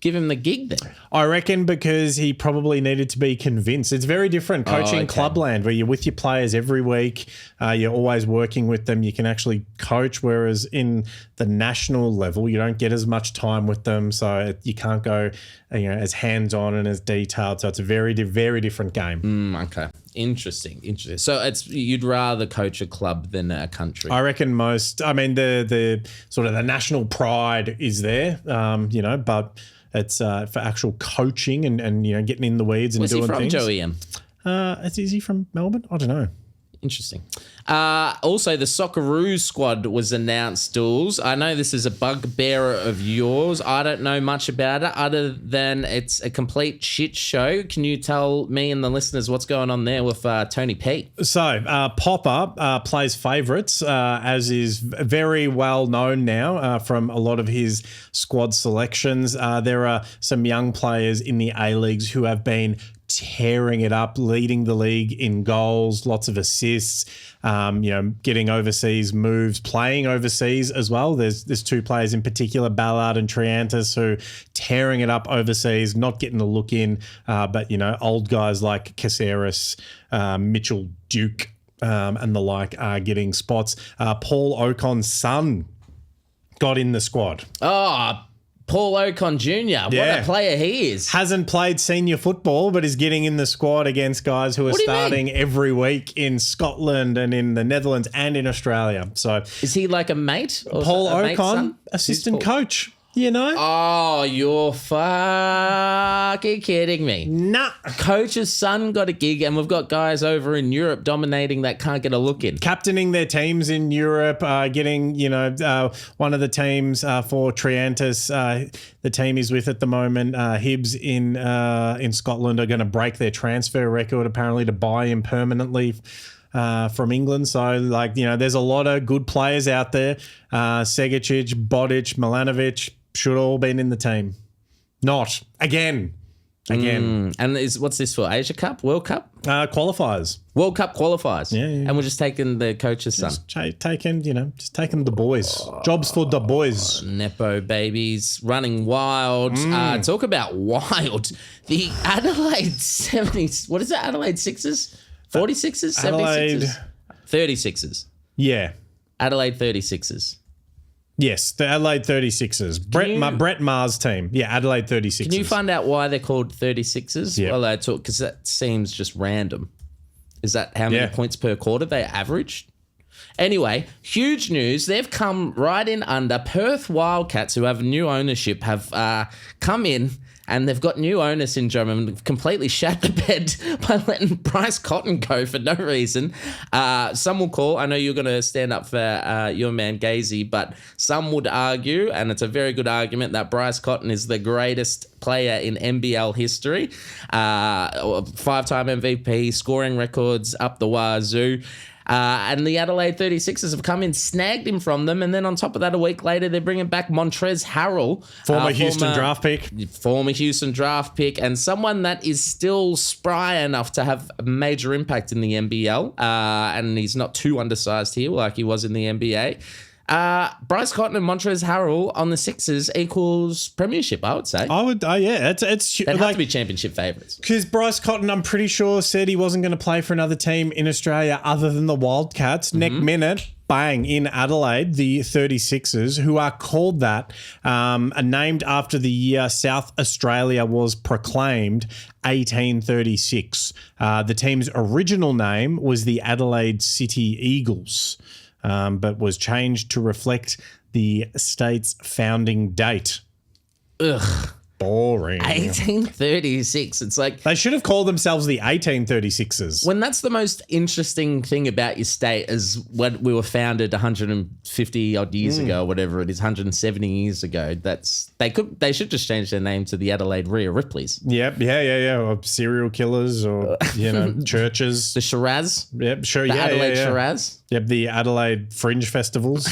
give him the gig then? I reckon because he probably needed to be convinced. It's very different coaching clubland where you're with your players every week. You're always working with them. You can actually coach, whereas in the national level, you don't get as much time with them. So you can't go as hands-on and as detailed. So it's a very, very different game. Okay. Interesting. So you'd rather coach a club than a country? I reckon the sort of the national pride is there, but it's for actual coaching and getting in the weeds and Where's doing things. Where's he from, Joey M? Is he from Melbourne? I don't know. Interesting. Also, the Socceroos squad was announced, Dools. I know this is a bugbearer of yours. I don't know much about it other than it's a complete shit show. Can you tell me and the listeners what's going on there with Tony P? So, Popper plays favourites, as is very well known now from a lot of his squad selections. There are some young players in the A-Leagues who have been tearing it up, leading the league in goals, lots of assists, getting overseas moves, playing overseas as well. There's two players in particular, Ballard and Triantis, who tearing it up overseas, not getting a look in, but old guys like Caceres, Mitchell Duke, and the like are getting spots. Paul Ocon's son got in the squad. Oh, Paul Ocon Jr. What a player he is. Hasn't played senior football, but is getting in the squad against guys who are starting every week in Scotland and in the Netherlands and in Australia. So is he like a mate? Or Paul Ocon, assistant coach. Oh, you're fucking kidding me. Nah. Coach's son got a gig, and we've got guys over in Europe dominating that can't get a look in. Captaining their teams in Europe, getting, one of the teams for Triantis, the team he's with at the moment, Hibs in Scotland, are going to break their transfer record, apparently, to buy him permanently from England. So, there's a lot of good players out there. Segicic, Bodic, Milanovic should all been in the team. Not. Again. And what's this for? Asia Cup? World Cup? Qualifiers. World Cup qualifiers. Yeah. And we're just taking the coach's son. Just taking the boys. Jobs for the boys. Nepo babies. Running wild. Talk about wild. The Adelaide 70s. What is it? Adelaide Sixers? 46ers? 76ers? 36ers. Yeah. Adelaide 36ers. Yes, the Adelaide 36ers. Brett Maher's team. Yeah, Adelaide 36ers. Can you find out why they're called 36ers? Yeah. Well, because that seems just random. Is that how many points per quarter they averaged? Anyway, huge news. They've come right in under. Perth Wildcats, who have new ownership, have come in. And they've got new owner syndrome and completely shat the bed by letting Bryce Cotton go for no reason. Some will call, I know you're going to stand up for your man Gazy, but some would argue, and it's a very good argument, that Bryce Cotton is the greatest player in NBL history. 5-time MVP, scoring records up the wazoo. And the Adelaide 36ers have come in, snagged him from them, and then on top of that, a week later, they're bringing back Montrezz Harrel. Former Houston draft pick, and someone that is still spry enough to have a major impact in the NBL, and he's not too undersized here like he was in the NBA. Bryce Cotton and Montrezz Harrel on the Sixers equals premiership, I would say. I would, it's they'd have to be championship favourites. Because Bryce Cotton, I'm pretty sure, said he wasn't going to play for another team in Australia other than the Wildcats. Next minute, bang, in Adelaide, the 36ers, who are called that, are named after the year South Australia was proclaimed, 1836. The team's original name was the Adelaide City Eagles, but was changed to reflect the state's founding date. Ugh. Boring. 1836. It's like they should have called themselves the 1836ers. When that's the most interesting thing about your state is when we were founded 150 odd years ago, or whatever it is, 170 years ago. They should just change their name to the Adelaide Rhea Ripleys. Yep. Yeah. Or serial killers, or churches. The Shiraz. Yep. Sure. The Yeah. Adelaide Shiraz. Yep. The Adelaide Fringe Festivals.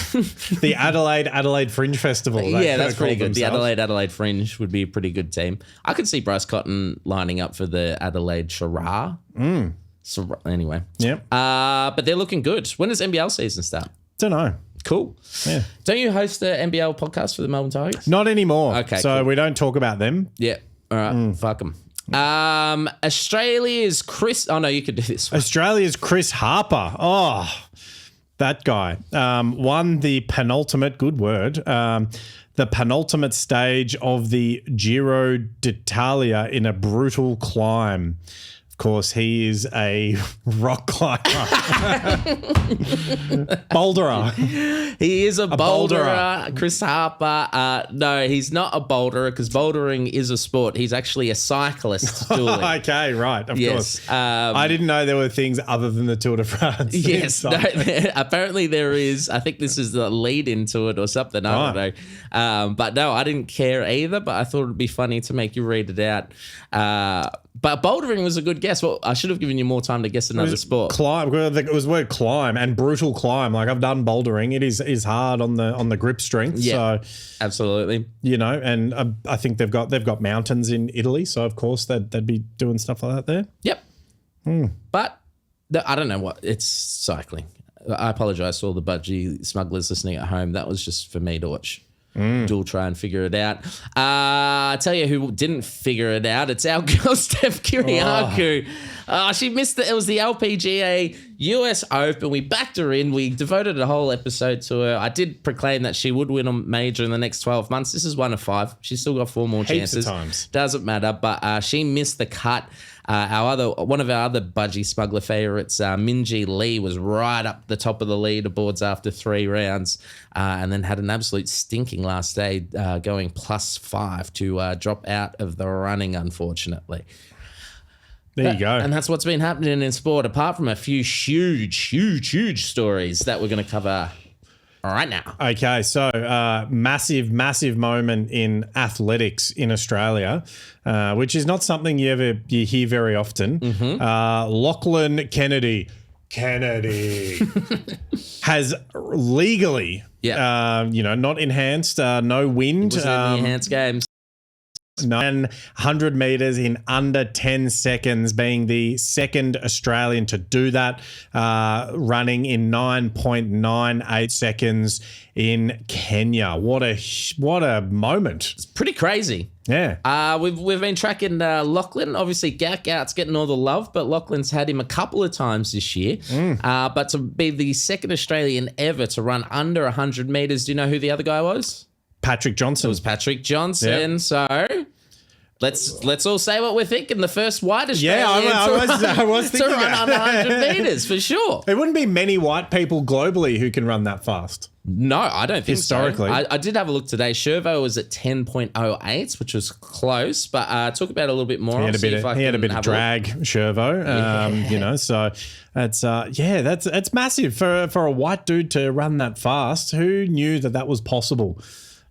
The Adelaide Fringe Festival. That's pretty good. Themselves. The Adelaide Fringe would be a pretty good team. I could see Bryce Cotton lining up for the Adelaide Shiraz. Anyway. Yep. But they're looking good. When does NBL season start? Don't know. Cool. Yeah. Don't you host the NBL podcast for the Melbourne Tigers? Not anymore. Okay. So cool. we don't talk about them. Yeah. All right. Fuck them. Australia's Chris. Oh no, you could do this one. Australia's Chris Harper. Oh, that guy won the penultimate. Good word. The penultimate stage of the Giro d'Italia in a brutal climb. Of course, he is a rock climber. Boulderer. He is a boulderer. Chris Harper. No, he's not a boulderer because bouldering is a sport. He's actually a cyclist. Okay, right. Of course. I didn't know there were things other than the Tour de France. Yes. No, apparently there is. I think this is the lead into it or something. I don't know. But no, I didn't care either, but I thought it'd be funny to make you read it out. But bouldering was a good guess. Well, I should have given you more time to guess another sport. Climb. It was the word climb and brutal climb. Like I've done bouldering. It is hard on the grip strength. Yeah, so absolutely. And I think they've got mountains in Italy, so of course they'd be doing stuff like that there. Yep. But I don't know what it's cycling. I apologize to all the budgie smugglers listening at home. That was just for me to watch. Dual try and figure it out. I tell you who didn't figure it out. It's our girl Steph Kyriakou. She missed it. It was the LPGA US Open. We backed her in. We devoted a whole episode to her. I did proclaim that she would win a major in the next 12 months. This is 1 of 5. She's still got 4 more chances. Heaps of times. Doesn't matter. But she missed the cut. One of our other budgie smuggler favorites, Minjee Lee, was right up the top of the leaderboards after 3 rounds, and then had an absolute stinking last day, going +5 to drop out of the running, unfortunately. There you go. And that's what's been happening in sport, apart from a few huge stories that we're going to cover right now. Okay, so massive moment in athletics in Australia, which is not something you hear very often. Lachlan Kennedy has legally, not enhanced, no wind. It was in the enhanced games. 900 meters in under 10 seconds, being the second Australian to do that, running in 9.98 seconds in Kenya. What a moment. It's pretty crazy. Yeah. We've been tracking Lachlan. Obviously, Gackout's getting all the love, but Lachlan's had him a couple of times this year. But to be the second Australian ever to run under 100 meters, do you know who the other guy was? Patrick Johnson. It was Patrick Johnson. Yep. So let's all say what we're thinking. The first white Australian I was thinking to run under 100 meters for sure. There wouldn't be many white people globally who can run that fast. No, I don't think historically. So. I did have a look today. Shervo was at 10.08, which was close, but talk about it a little bit more. He had a bit of drag, Shervo. So that's massive for a white dude to run that fast. Who knew that was possible?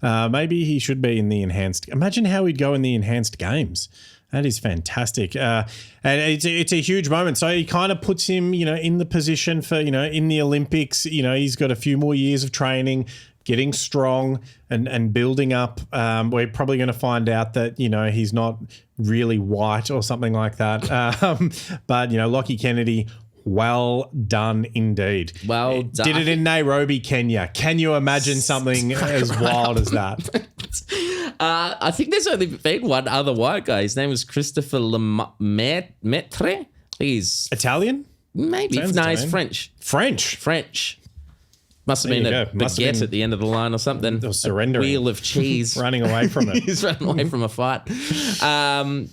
Maybe he should be in the enhanced. Imagine how he'd go in the enhanced games. That is fantastic. And it's a huge moment. So he kind of puts him, in the position for, in the Olympics. He's got a few more years of training, getting strong and building up. We're probably going to find out that, he's not really white or something like that. But, Lachie Kennedy, well done indeed. Well done. Did it in Nairobi, Kenya. Can you imagine something as wild as that? I think there's only been one other white guy. His name was Christopher Lemaitre. He's Italian? Maybe. No, he's French. French. Must have been a baguette at the end of the line or something. Or surrendering. A wheel of cheese. Running away from it. He's running away from a fight.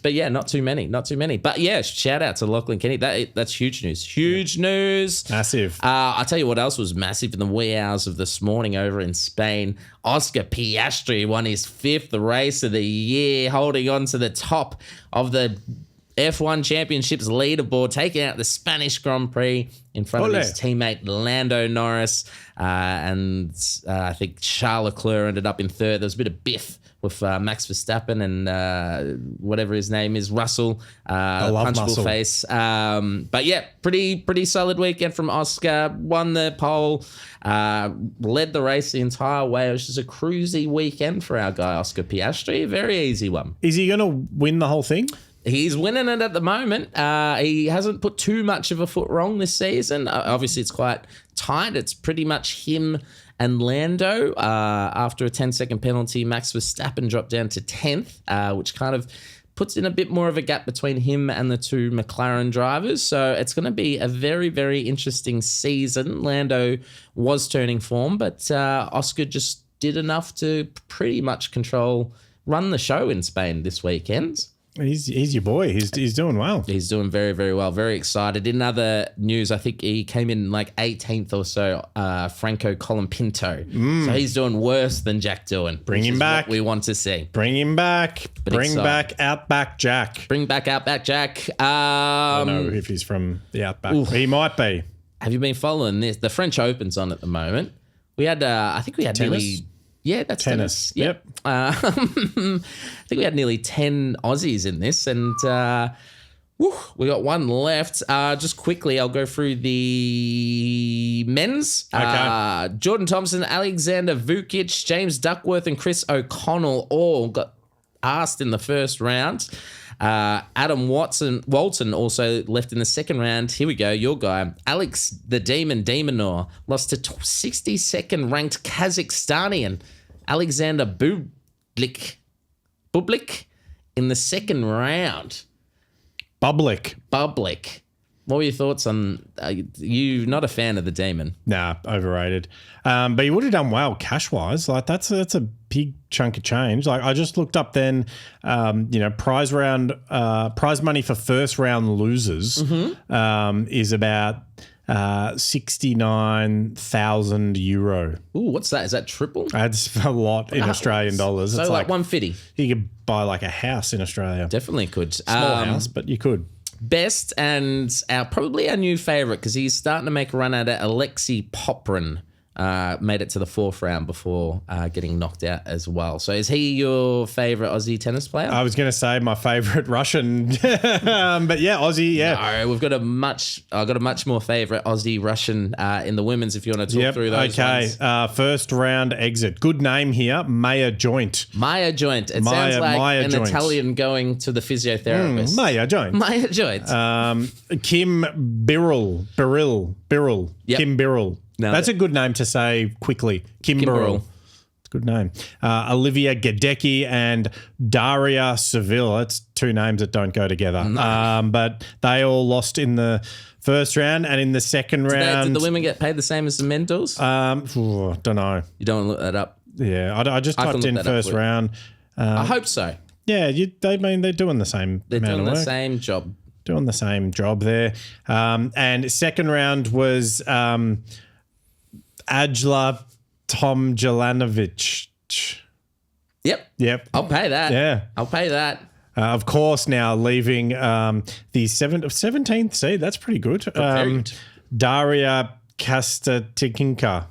But yeah, not too many. But yeah, shout out to Lachlan Kennedy. That's huge news. Huge news. Massive. I'll tell you what else was massive in the wee hours of this morning over in Spain. Oscar Piastri won his 5th race of the year, holding on to the top of the F1 Championships leaderboard, taking out the Spanish Grand Prix in front of his teammate Lando Norris. And I think Charles Leclerc ended up in 3rd. There was a bit of biff with Max Verstappen and whatever his name is, Russell, punchable muscle face. But yeah, pretty solid weekend from Oscar. Won the pole, led the race the entire way. It was just a cruisy weekend for our guy Oscar Piastri. A very easy one. Is he going to win the whole thing? He's winning it at the moment. He hasn't put too much of a foot wrong this season. Obviously, it's quite tight. It's pretty much him and Lando. After a 10-second penalty, Max Verstappen dropped down to 10th, which kind of puts in a bit more of a gap between him and the 2 McLaren drivers. So it's going to be a very, very interesting season. Lando was turning form, but Oscar just did enough to pretty much run the show in Spain this weekend. He's your boy. He's doing well. He's doing very, very well. Very excited. In other news, I think he came in like 18th or so, Franco Colapinto. So he's doing worse than Jack doing. Bring him back. What we want to see. Bring him back. Bring back Outback Jack. Bring back Outback Jack. I don't know if he's from the Outback. He might be. Have you been following this? The French Open's on at the moment. We had, I think we had tennis? nearly... Yeah, that's tennis. Yep. I think we had nearly 10 Aussies in this, and we got one left. Just quickly, I'll go through the men's. Okay. Jordan Thompson, Alexander Vukic, James Duckworth, and Chris O'Connell all got asked in the first round. Adam Walton also left in the second round. Here we go, your guy. Alex the Demon Demonor lost to 62nd ranked Kazakhstanian Alexander Bublik in the second round. Bublik. What were your thoughts on you? Not a fan of the Demon? Nah, overrated. But he would have done well cash wise. Like that's a big chunk of change. Like I just looked up then, prize money for first round losers is about 69,000 euro. Ooh, what's that? Is that triple? That's a lot in Australian dollars. So it's like 150. You could buy like a house in Australia. Definitely could. Small house, but you could. Best and probably our new favourite because he's starting to make a run at it. Alexei Poprin made it to the 4th round before getting knocked out as well. So is he your favourite Aussie tennis player? I was going to say my favourite Russian, but yeah, Aussie. Yeah, no, I've got a much more favourite Aussie Russian in the women's. If you want to talk through those. Okay, first round exit. Good name here, Maya Joint. It sounds like an Italian going to the physiotherapist. Maya Joint. Kim Birrell. Yep. Kim Birrell. No, that's a good name to say quickly. Kim Birrell. It's a good name. Olivia Gadecki and Daria Seville. That's 2 names that don't go together. No. But they all lost in the first round, and in the second round... Did the women get paid the same as the men does? Don't know. You don't want to look that up? Yeah, I just typed in first round. I hope so. Yeah, they're doing the same They're amount doing of the work. same job. Doing the same job there. And second round was... Ajla Tomjelanovich. Yep. I'll pay that. Yeah. I'll pay that. Of course, now leaving the 17th seed. That's pretty good. Daria Kastatikinka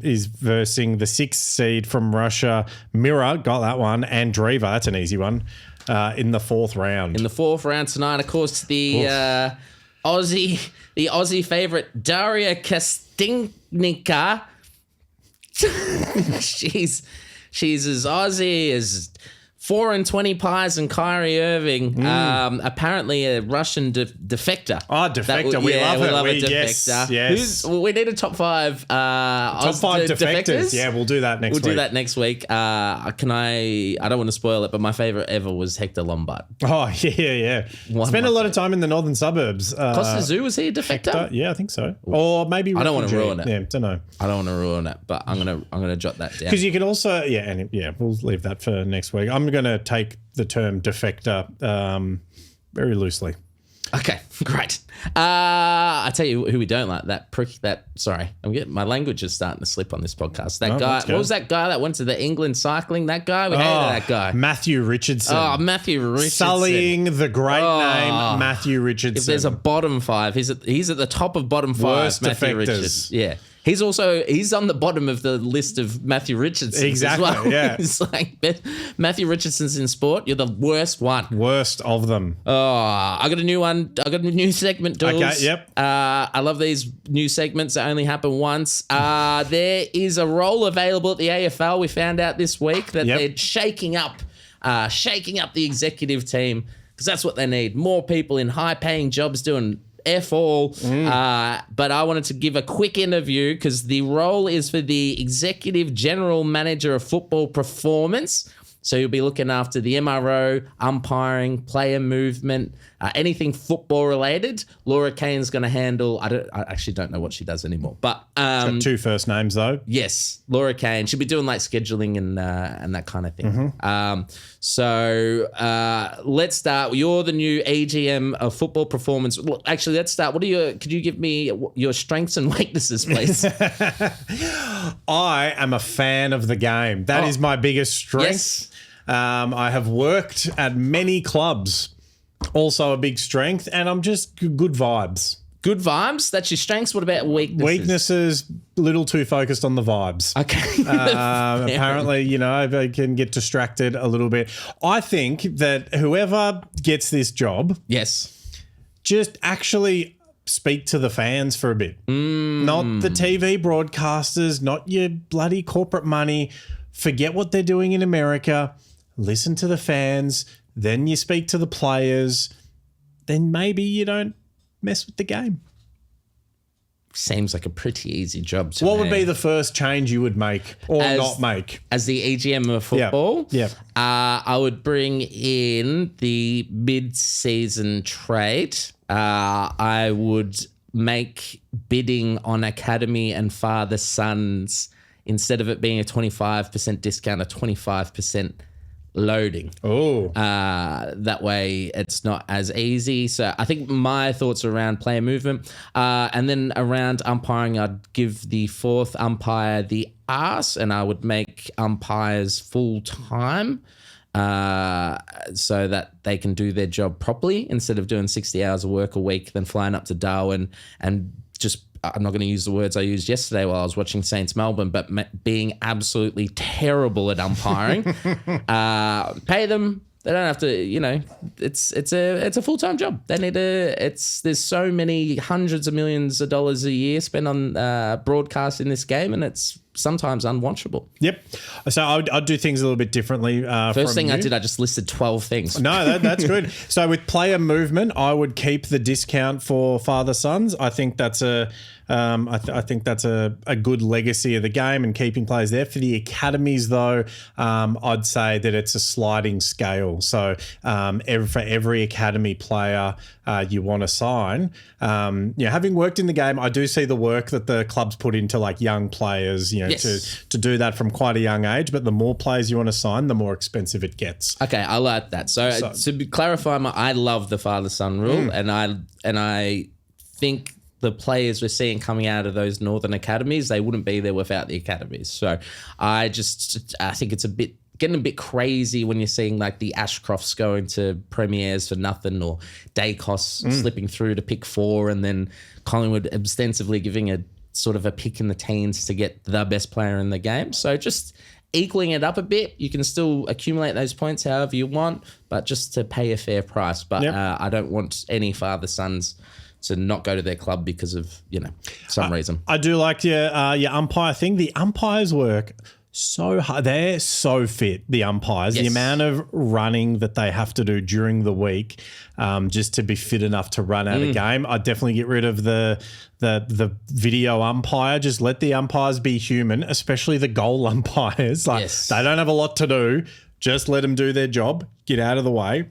is versing the 6th seed from Russia. Mira, got that one. Andreeva, that's an easy one, in the 4th round. In the 4th round tonight, of course, the Aussie favourite, Daria Kastinknika. She's as Aussie as 4 and 20 pies and Kyrie Irving, apparently a Russian defector. Oh, defector. We love a defector. Yes. We need a top 5 top 5 defectors. Yeah, we'll do that next week. We'll do that next week. I don't want to spoil it, but my favourite ever was Hector Lombard. Oh, yeah. Spent a lot of time in the northern suburbs. Costa Zoo, was he a defector? Hector? Yeah, I think so. Or maybe I don't want to ruin it. Yeah, don't know. I don't want to ruin it, but I'm gonna jot that down. Because you can also, we'll leave that for next week. I'm going to take the term defector very loosely. Okay, great. I tell you who we don't like. My language is starting to slip on this podcast. That guy. What was that guy that went to the England cycling? That guy. We hated that guy. Matthew Richardson. Oh, Matthew Richardson. Sullying the great name Matthew Richardson. If there's a bottom 5, he's at the top of bottom 5. Worst Matthew defectors. Richardson. Yeah. He's on the bottom of the list of Matthew Richardsons. Exactly, as well. yeah. It's like Matthew Richardson's in sport. You're the worst one. Worst of them. Oh, I got a new one. I got a new segment, Dools. Okay, yep. I love these new segments that only happen once. There is a role available at the AFL. We found out this week that they're shaking up the executive team because that's what they need. More people in high-paying jobs doing F all. But I wanted to give a quick interview because the role is for the Executive General Manager of Football Performance. So you'll be looking after the MRO, umpiring, player movement, anything football related. Laura Kane's going to handle. I actually don't know what she does anymore. But got 2 first names though. Yes, Laura Kane. She'll be doing like scheduling and that kind of thing. So let's start. You're the new AGM of Football Performance. Well, actually, let's start. Could you give me your strengths and weaknesses, please? I am a fan of the game. That is my biggest strength. Yes. I have worked at many clubs, also a big strength, and I'm just good vibes. Good vibes? That's your strengths. What about weaknesses? Weaknesses, a little too focused on the vibes. Okay. Apparently, they can get distracted a little bit. I think that whoever gets this job, just actually speak to the fans for a bit. Not the TV broadcasters, not your bloody corporate money. Forget what they're doing in America. Listen to the fans. Then you speak to the players. Then maybe you don't mess with the game. Seems like a pretty easy job to What would be the first change you would make or not make? As the AGM of football? Yeah. I would bring in the mid-season trade. I would make bidding on academy and father sons, instead of it being a 25% discount, a 25% loading. Oh. That way it's not as easy. So I think my thoughts are around player movement. And then around umpiring, I'd give the 4th umpire the arse, and I would make umpires full-time so that they can do their job properly instead of doing 60 hours of work a week, then flying up to Darwin and just, I'm not going to use the words I used yesterday while I was watching Saints Melbourne, but being absolutely terrible at umpiring. Pay them. They don't have to, it's a full-time job. They need there's so many hundreds of millions of dollars a year spent on broadcasting this game, and it's sometimes unwatchable. Yep. So I'd do things a little bit differently. First thing I did, I just listed 12 things. No, that's good. So with player movement, I would keep the discount for father sons. I think that's I think that's a good legacy of the game and keeping players there. For the academies, though, I'd say that it's a sliding scale. So for every academy player you want to sign, having worked in the game, I do see the work that the clubs put into like young players, to do that from quite a young age. But the more players you want to sign, the more expensive it gets. Okay, I like that. So to clarify, I love the father-son rule, and I think the players we're seeing coming out of those northern academies, they wouldn't be there without the academies. So I think it's getting a bit crazy when you're seeing like the Ashcrofts going to premiers for nothing, or Dacos slipping through to pick 4, and then Collingwood ostensibly giving a sort of a pick in the teens to get the best player in the game. So just equaling it up a bit. You can still accumulate those points however you want, but just to pay a fair price. But I don't want any father-sons to not go to their club because of, some reason. I do like your umpire thing. The umpires work so hard. They're so fit, the umpires. Yes. The amount of running that they have to do during the week just to be fit enough to run out a game. I'd definitely get rid of the video umpire. Just let the umpires be human, especially the goal umpires. They don't have a lot to do. Just let them do their job. Get out of the way.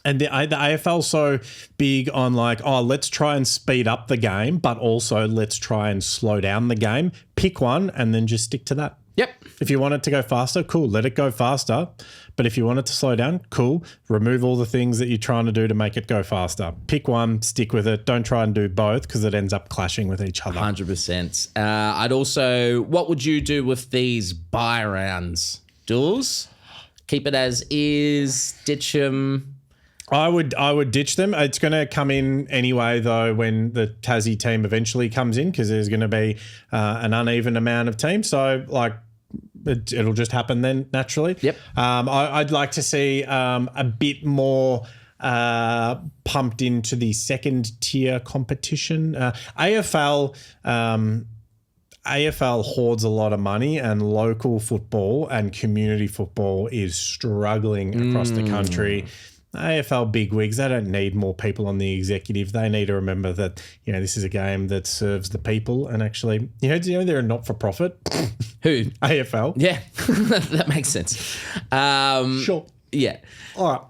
And the AFL's so big on let's try and speed up the game, but also let's try and slow down the game. Pick one and then just stick to that. Yep. If you want it to go faster, cool, let it go faster. But if you want it to slow down, cool, remove all the things that you're trying to do to make it go faster. Pick one, stick with it. Don't try and do both because it ends up clashing with each other. 100%. I'd also, what would you do with these bye rounds? Duels? Keep it as is, ditch them. I would ditch them. It's going to come in anyway, though, when the Tassie team eventually comes in because there's going to be an uneven amount of teams. So, it'll just happen then naturally. Yep. I'd like to see a bit more pumped into the second tier competition. AFL hoards a lot of money, and local football and community football is struggling across the country. AFL bigwigs, they don't need more people on the executive. They need to remember that, this is a game that serves the people. And actually, they're a not-for-profit. Who? AFL. Yeah, that makes sense. Sure. Yeah. All right.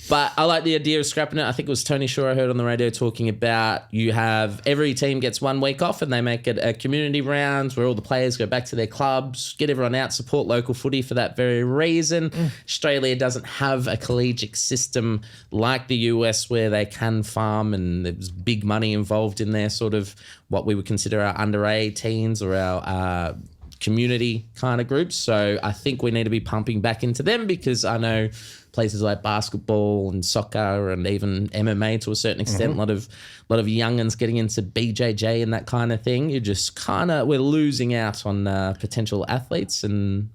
But I like the idea of scrapping it. I think it was Tony Shaw I heard on the radio talking about you have every team gets 1 week off and they make it a community round where all the players go back to their clubs, get everyone out, support local footy for that very reason. Australia doesn't have a collegiate system like the US where they can farm and there's big money involved in their sort of what we would consider our under 18s or our community kind of groups. So I think we need to be pumping back into them because I know places like basketball and soccer and even MMA to a certain extent, a lot of young'uns getting into BJJ and that kind of thing. You're just we're losing out on potential athletes. And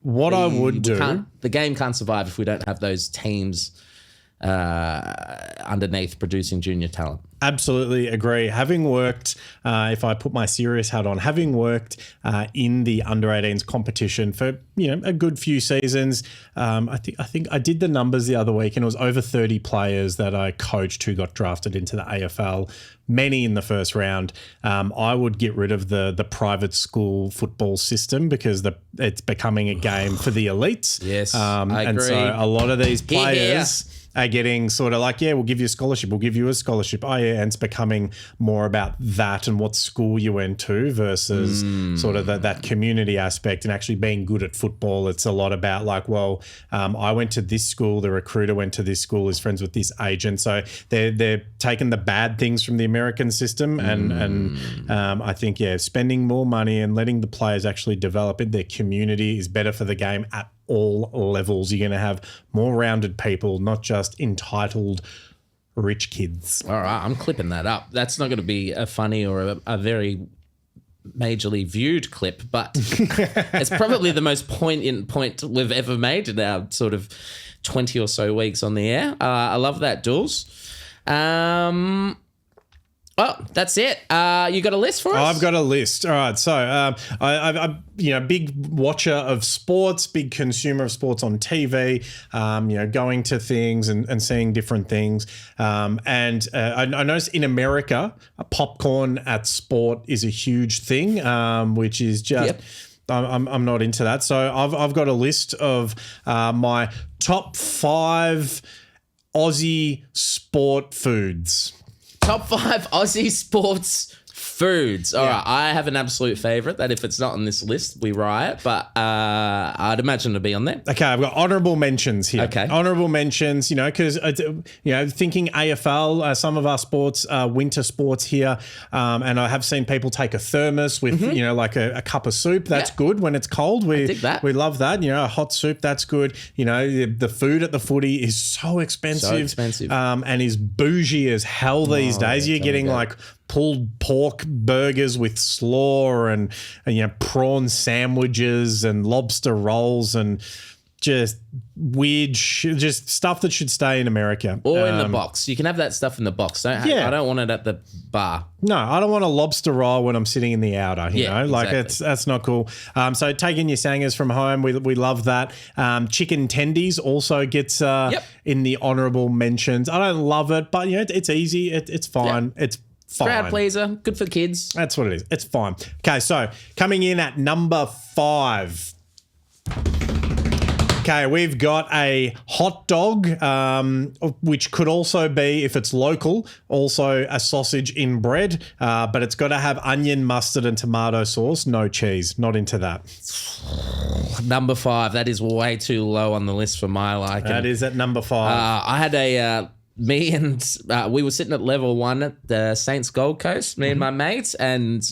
what I would do, the game can't survive if we don't have those teams underneath producing junior talent. Absolutely agree. Having worked, if I put my serious hat on, having worked in the under 18s competition for a good few seasons, I think I did the numbers the other week, and it was over 30 players that I coached who got drafted into the AFL. Many in the first round. I would get rid of the private school football system because it's becoming a game for the elites. Yes, I agree. And so a lot of these players are getting sort of we'll give you a scholarship. We'll give you a scholarship. Oh, yeah. And it's becoming more about that and what school you went to versus sort of that community aspect and actually being good at football. It's a lot about I went to this school. The recruiter went to this school, is friends with this agent. So they're taking the bad things from the American system and I think, spending more money and letting the players actually develop in their community is better for the game at all levels. You're going to have more rounded people, not just entitled rich kids. All right, I'm clipping that up. That's not going to be a funny or a very majorly viewed clip, but it's probably the most poignant point we've ever made in our sort of 20 or so weeks on the air. I love that, Duels. Well, that's it. You got a list for us? I've got a list. All right. So I'm big watcher of sports, big consumer of sports on TV, going to things and seeing different things. And I noticed in America, popcorn at sport is a huge thing, which is just... Yep. I'm not into that. So I've got a list of my top 5 Aussie sport foods. Top 5 Aussie sports foods. All right, I have an absolute favourite that if it's not on this list, we riot, but I'd imagine it'll be on there. Okay, I've got honourable mentions here. Okay. Honourable mentions, because, thinking AFL, some of our sports, winter sports here, and I have seen people take a thermos with, a cup of soup. That's good when it's cold. We dig that. We love that. A hot soup, that's good. The food at the footy is so expensive. And is bougie as hell these days. You're getting pulled pork burgers with slaw and prawn sandwiches and lobster rolls and just weird, just stuff that should stay in America. Or in the box. You can have that stuff in the box. I don't want it at the bar. No, I don't want a lobster roll when I'm sitting in the outer, you know? Like, exactly. that's not cool. So taking your sangers from home, we love that. Chicken tendies also gets in the honourable mentions. I don't love it, but, you know, it's easy. It's fine. Yep. It's fine. Crowd pleaser. Good for kids. That's what it is. It's fine. Okay, so coming in at number 5. Okay, we've got a hot dog, which could also be, if it's local, also a sausage in bread, but it's got to have onion, mustard, and tomato sauce. No cheese. Not into that. Number 5. That is way too low on the list for my liking. That is at number 5. I had me and we were sitting at level 1 at the Saints Gold Coast, me and my mates, and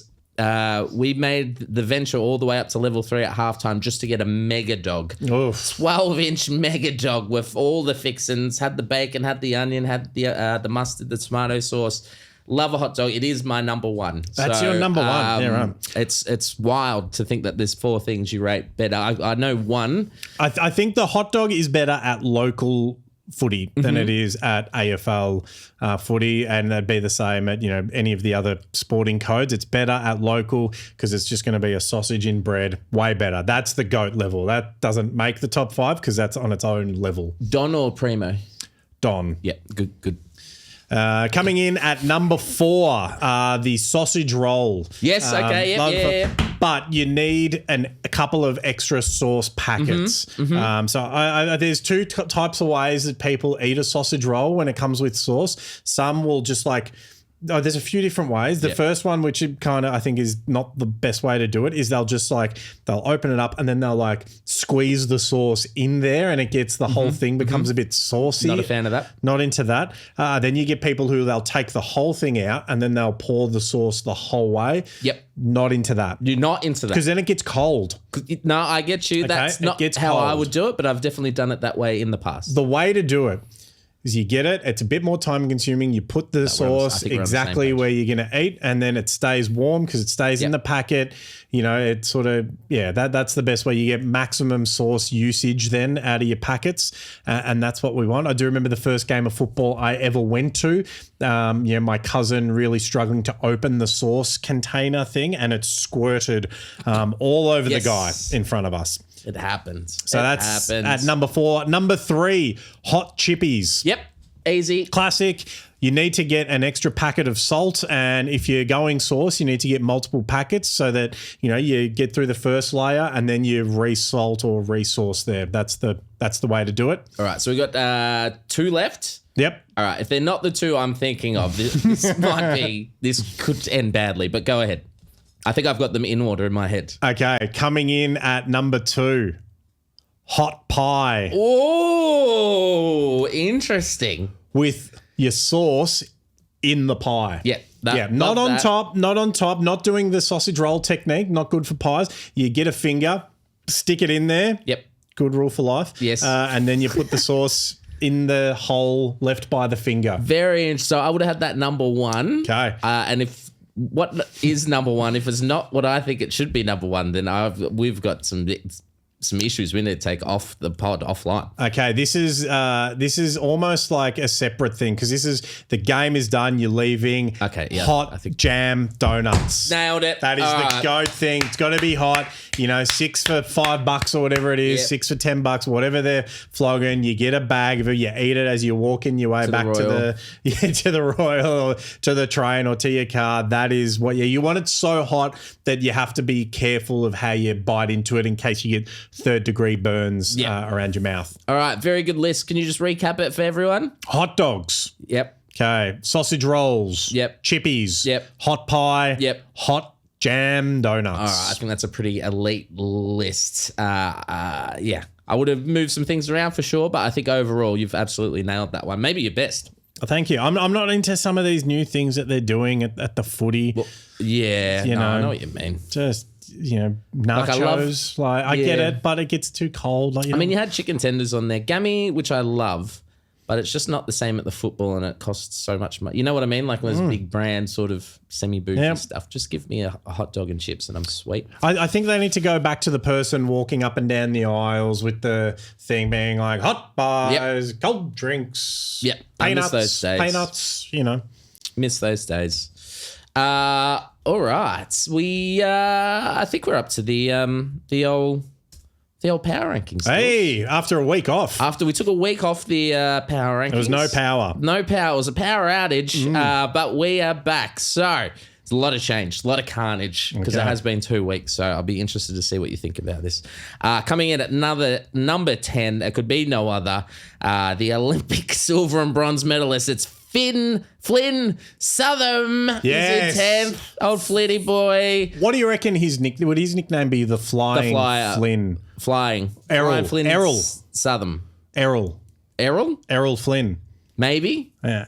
we made the venture all the way up to level 3 at halftime just to get a mega dog. 12-inch mega dog with all the fixins, had the bacon, had the onion, had the mustard, the tomato sauce. Love a hot dog. It is my number 1. That's your number 1. Yeah, right. It's wild to think that there's 4 things you rate better. I know one. I think the hot dog is better at local footy than it is at AFL footy, and that'd be the same at, you know, any of the other sporting codes. It's better at local because it's just going to be a sausage in bread. Way better. That's the GOAT level. That doesn't make the top 5 because that's on its own level. Don or Primo? Don. Yeah, good. Coming in at number 4, the sausage roll. Yes, okay, yeah. But you need a couple of extra sauce packets. So there's 2 types of ways that people eat a sausage roll when it comes with sauce. Some will just like... Oh, there's a few different ways. The first one, which kind of I think is not the best way to do it, is they'll open it up and then they'll like squeeze the sauce in there and it gets the whole thing becomes a bit saucy. Not a fan of that. Not into that. Then you get people who they'll take the whole thing out and then they'll pour the sauce the whole way. Yep. Not into that. You're not into that. Because then it gets cold. No, I get you. Okay? That's not how cold. I would do it, but I've definitely done it that way in the past. The way to do it is you get it. It's a bit more time consuming. You put the sauce exactly where you're going to eat, and then it stays warm because it stays in the packet. You know, it sort of, that's the best way. You get maximum sauce usage then out of your packets, and that's what we want. I do remember the first game of football I ever went to. My cousin really struggling to open the sauce container thing, and it squirted all over the guy in front of us. It happens. So that's at number 4. Number 3, hot chippies. Yep. Easy. Classic. You need to get an extra packet of salt, and if you're going sauce, you need to get multiple packets so that, you know, you get through the first layer and then you re-salt or re-sauce there. That's the way to do it. All right. So we got 2 left. Yep. All right. If they're not the 2 I'm thinking of, this could end badly, but go ahead. I think I've got them in order in my head. Okay, coming in at number 2, hot pie. Oh, interesting. With your sauce in the pie. Yeah. Not on top, not doing the sausage roll technique, not good for pies. You get a finger, stick it in there. Yep. Good rule for life. Yes. And then you put the sauce in the hole left by the finger. Very interesting. So I would have had that number 1. Okay. And what is number 1? If it's not what I think it should be number 1, then we've got some issues we need to take off the pod offline. Okay, this is almost like a separate thing because this is the game is done. You're leaving. Okay, yeah. Hot jam donuts. Nailed it. That is the GOAT thing. It's got to be hot. You know, 6 for $5 or whatever it is. 6 for $10, whatever they're flogging. You get a bag of it. You eat it as you're walking your way back to the Royal or to the train or to your car. That is what you want it so hot that you have to be careful of how you bite into it in case you get 3rd-degree burns around your mouth. All right, very good list. Can you just recap it for everyone? Hot dogs. Yep. Okay. Sausage rolls. Yep. Chippies. Yep. Hot pie. Yep. Hot jam donuts. All right, I think that's a pretty elite list. I would have moved some things around for sure, but I think overall you've absolutely nailed that one. Maybe your best. Thank you. I'm not into some of these new things that they're doing at the footy. Well, I know what you mean. Just, you know, nachos. I get it, but it gets too cold. Like, you had chicken tenders on there. Gammy, which I love, but it's just not the same at the football, and it costs so much money. You know what I mean? Like those big brand sort of semi-bougie stuff. Just give me a hot dog and chips and I'm sweet. I think they need to go back to the person walking up and down the aisles with the thing being like hot bars, cold drinks, peanuts, those days. Peanuts, you know. Miss those days. All right. I think we're up to the old power rankings. Hey, after a week off. After we took a week off the power rankings. There was no power. No power. It was a power outage, but we are back. So it's a lot of change, a lot of carnage because it has been 2 weeks. So I'll be interested to see what you think about this. Coming in at number 10, it could be no other, the Olympic silver and bronze medalist. It's Flynn Southam. Yes. He's in 10th. Old Flitty boy. What do you reckon would his nickname be? The Flying Flynn. Flying. Errol. Flynn Errol. Southam. Errol. Errol? Errol Flynn. Maybe. Yeah.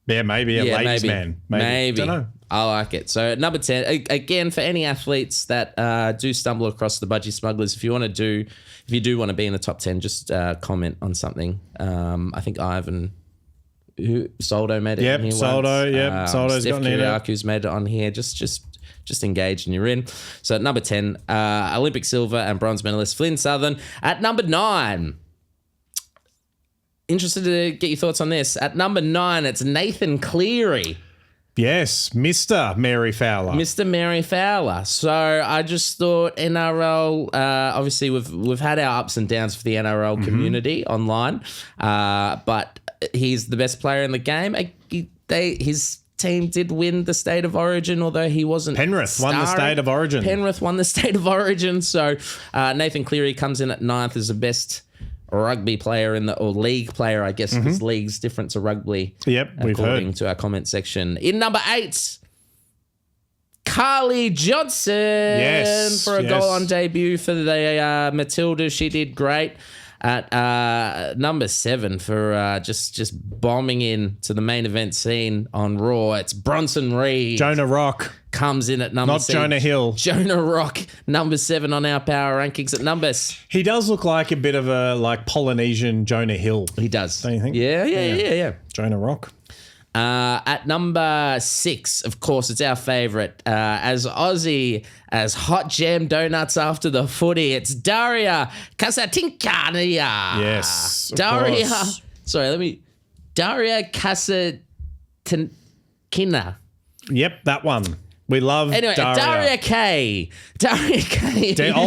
Yeah, maybe a ladies' man. Maybe. Don't know. I like it. So at number 10, again, for any athletes that do stumble across the budgie smugglers, if you do want to be in the top 10, just comment on something. I think Ivan... Soldo made it in here Soldo, once. Soldo's Steph gotten it. Kiriaku's made it on here. Just engage and you're in. So at number 10, Olympic silver and bronze medalist Flynn Southern. At number 9, interested to get your thoughts on this. At number 9, it's Nathan Cleary. Yes, Mr. Mary Fowler. Mr. Mary Fowler. So I just thought NRL, obviously we've had our ups and downs for the NRL community online, but he's the best player in the game. His team did win the State of Origin, although he wasn't. Penrith won the State of Origin. Penrith won the State of Origin. So Nathan Cleary comes in at 9th as the best rugby player or league player, I guess, because league's different to rugby. Yep, we've heard. According to our comment section. In number 8, Kahli Johnson for a goal on debut for the Matildas. She did great. At number 7 for just bombing in to the main event scene on Raw, it's Bronson Reed. Jonah Rock comes in at number 7. Not Jonah Hill. Jonah Rock, number 7 on our power rankings at numbers. He does look like a bit of a Polynesian Jonah Hill. He does. Don't you think? Yeah. Jonah Rock. At number 6, of course, it's our favourite. As Aussie as hot jam donuts after the footy, it's Daria Kasatinkania. Yes, Daria Kasatkina. Yep, that one. We love Daria K. Old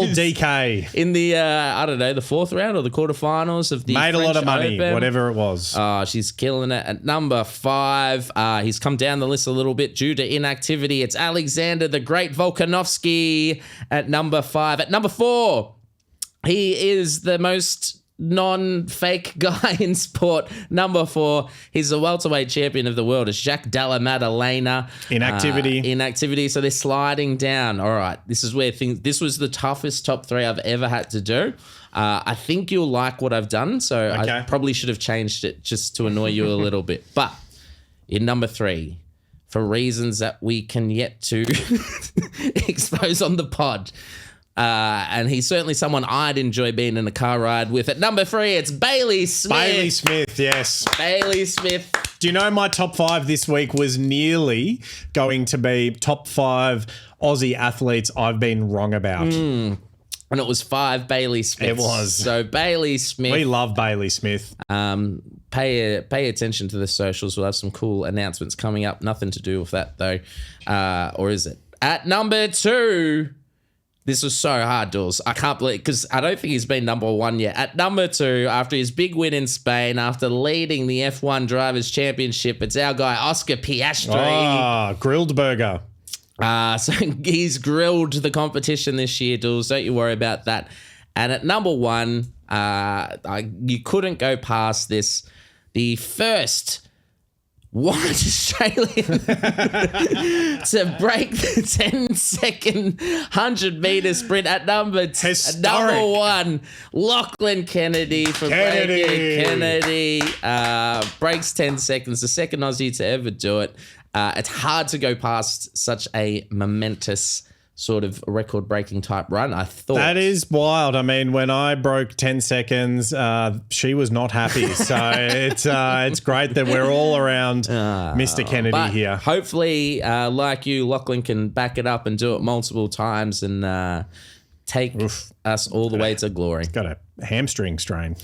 DK. In the, the 4th round or the quarterfinals of the Made French a lot of money, Open. whatever it was. She's killing it. At number 5, he's come down the list a little bit due to inactivity. It's Alexander the Great Volkanovski at number 5. At number 4, he is the most non-fake guy in sport. Number 4, he's the welterweight champion of the world. It's Jacques Della Maddalena. Inactivity. So they're sliding down. All right. This was the toughest top 3 I've ever had to do. I think you'll like what I've done. So I probably should have changed it just to annoy you a little bit. But in number 3, for reasons that we can yet to expose on the pod, and he's certainly someone I'd enjoy being in a car ride with. At number 3, it's Bailey Smith. Bailey Smith, yes. Bailey Smith. Do you know my top 5 this week was nearly going to be top 5 Aussie athletes I've been wrong about? And it was 5 Bailey Smiths. It was. So Bailey Smith. We love Bailey Smith. Pay attention to the socials. We'll have some cool announcements coming up. Nothing to do with that though. Or is it? At number 2... This was so hard, Dawes. I can't believe, because I don't think he's been number 1 yet. At number 2, after his big win in Spain, after leading the F1 Drivers' Championship, it's our guy, Oscar Piastri. Grilled burger. So he's grilled the competition this year, Dawes. Don't you worry about that. And at number 1, you couldn't go past this. The first white Australian to break the 10-second 100-metre sprint at number 1, Lachlan Kennedy for breaking Kennedy. Breaks 10 seconds, the second Aussie to ever do it. It's hard to go past such a momentous sort of record-breaking type run. I thought that is wild. I mean, when I broke 10 seconds, she was not happy. So it's great that we're all around Mr. Kennedy here. Hopefully, like you, Lachlan can back it up and do it multiple times and take us all the way to glory. Got a hamstring strain.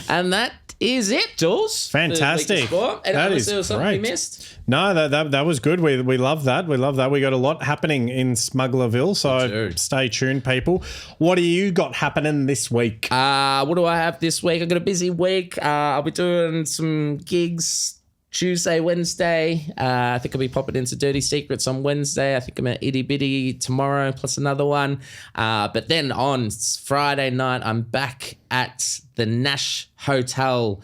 And that is it, Jules. Fantastic. That is there something we missed? No, that was good. We love that. We love that. We got a lot happening in Smugglerville, so stay tuned, people. What do you got happening this week? What do I have this week? I've got a busy week. I'll be doing some gigs Tuesday, Wednesday. I think I'll be popping into Dirty Secrets on Wednesday. I think I'm at Itty Bitty tomorrow, plus another one. But then on Friday night, I'm back at the Nash Hotel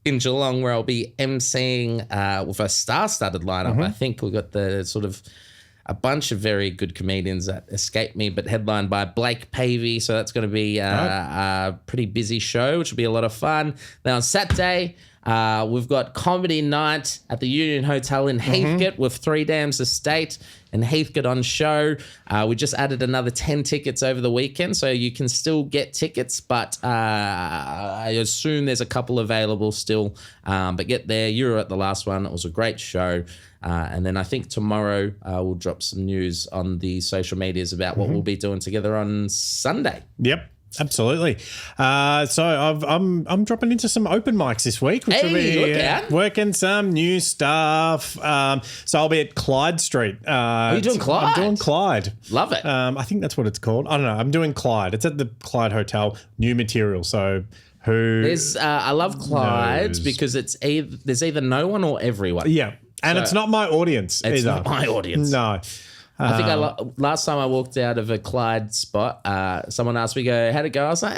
in Geelong, where I'll be emceeing with a star-studded lineup. I think we've got the sort of a bunch of very good comedians that escaped me, but headlined by Blake Pavey. So that's going to be a pretty busy show, which will be a lot of fun. Then on Saturday, we've got comedy night at the Union Hotel in Heathcote with Three Dams Estate and Heathcote on show. We just added another 10 tickets over the weekend, so you can still get tickets, but I assume there's a couple available still. But get there. You were at the last one. It was a great show. And then I think tomorrow we'll drop some news on the social medias about what we'll be doing together on Sunday. Yep. Absolutely. So I'm dropping into some open mics this week, which will be working some new stuff. So I'll be at Clyde Street. Are you doing Clyde? I'm doing Clyde. Love it. I think that's what it's called. I don't know. I'm doing Clyde. It's at the Clyde Hotel. New material. So I love Clyde's because there's either no one or everyone. Yeah. And it's not my audience either. It's not my audience. No. I think last time I walked out of a Clyde spot, someone asked me, how'd it go? I was like,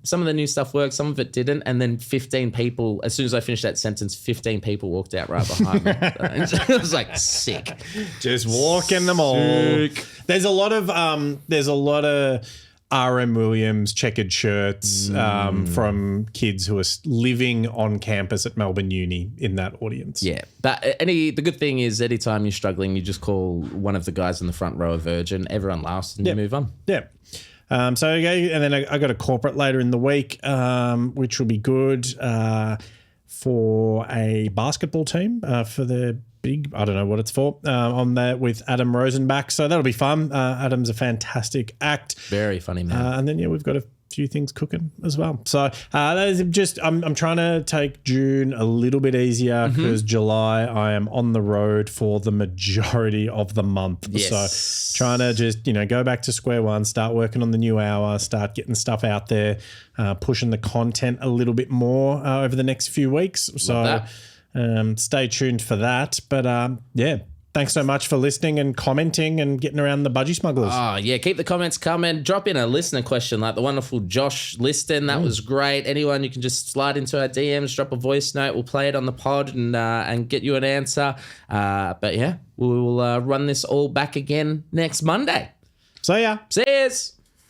some of the new stuff worked, some of it didn't. And then 15 people, as soon as I finished that sentence, 15 people walked out right behind me. It was like sick. Just walking them all. Sick. There's a lot of R.M. Williams checkered shirts from kids who are living on campus at Melbourne Uni in that audience. Yeah. But the good thing is anytime you're struggling, you just call one of the guys in the front row a virgin. Everyone laughs and you move on. Yeah. And then I got a corporate later in the week, which will be good for a basketball team for the big, I don't know what it's for, on there with Adam Rosenbach. So that'll be fun. Adam's a fantastic act. Very funny man. And then, we've got a few things cooking as well. So that is just, I'm trying to take June a little bit easier because July I am on the road for the majority of the month. Yes. So trying to just, go back to square one, start working on the new hour, start getting stuff out there, pushing the content a little bit more over the next few weeks. So stay tuned for that. But thanks so much for listening and commenting and getting around the Budgie Smugglers. Oh, yeah. Keep the comments coming. Drop in a listener question like the wonderful Josh Liston. That was great. Anyone, you can just slide into our DMs, drop a voice note. We'll play it on the pod and get you an answer. But we will run this all back again next Monday. See ya. Cheers.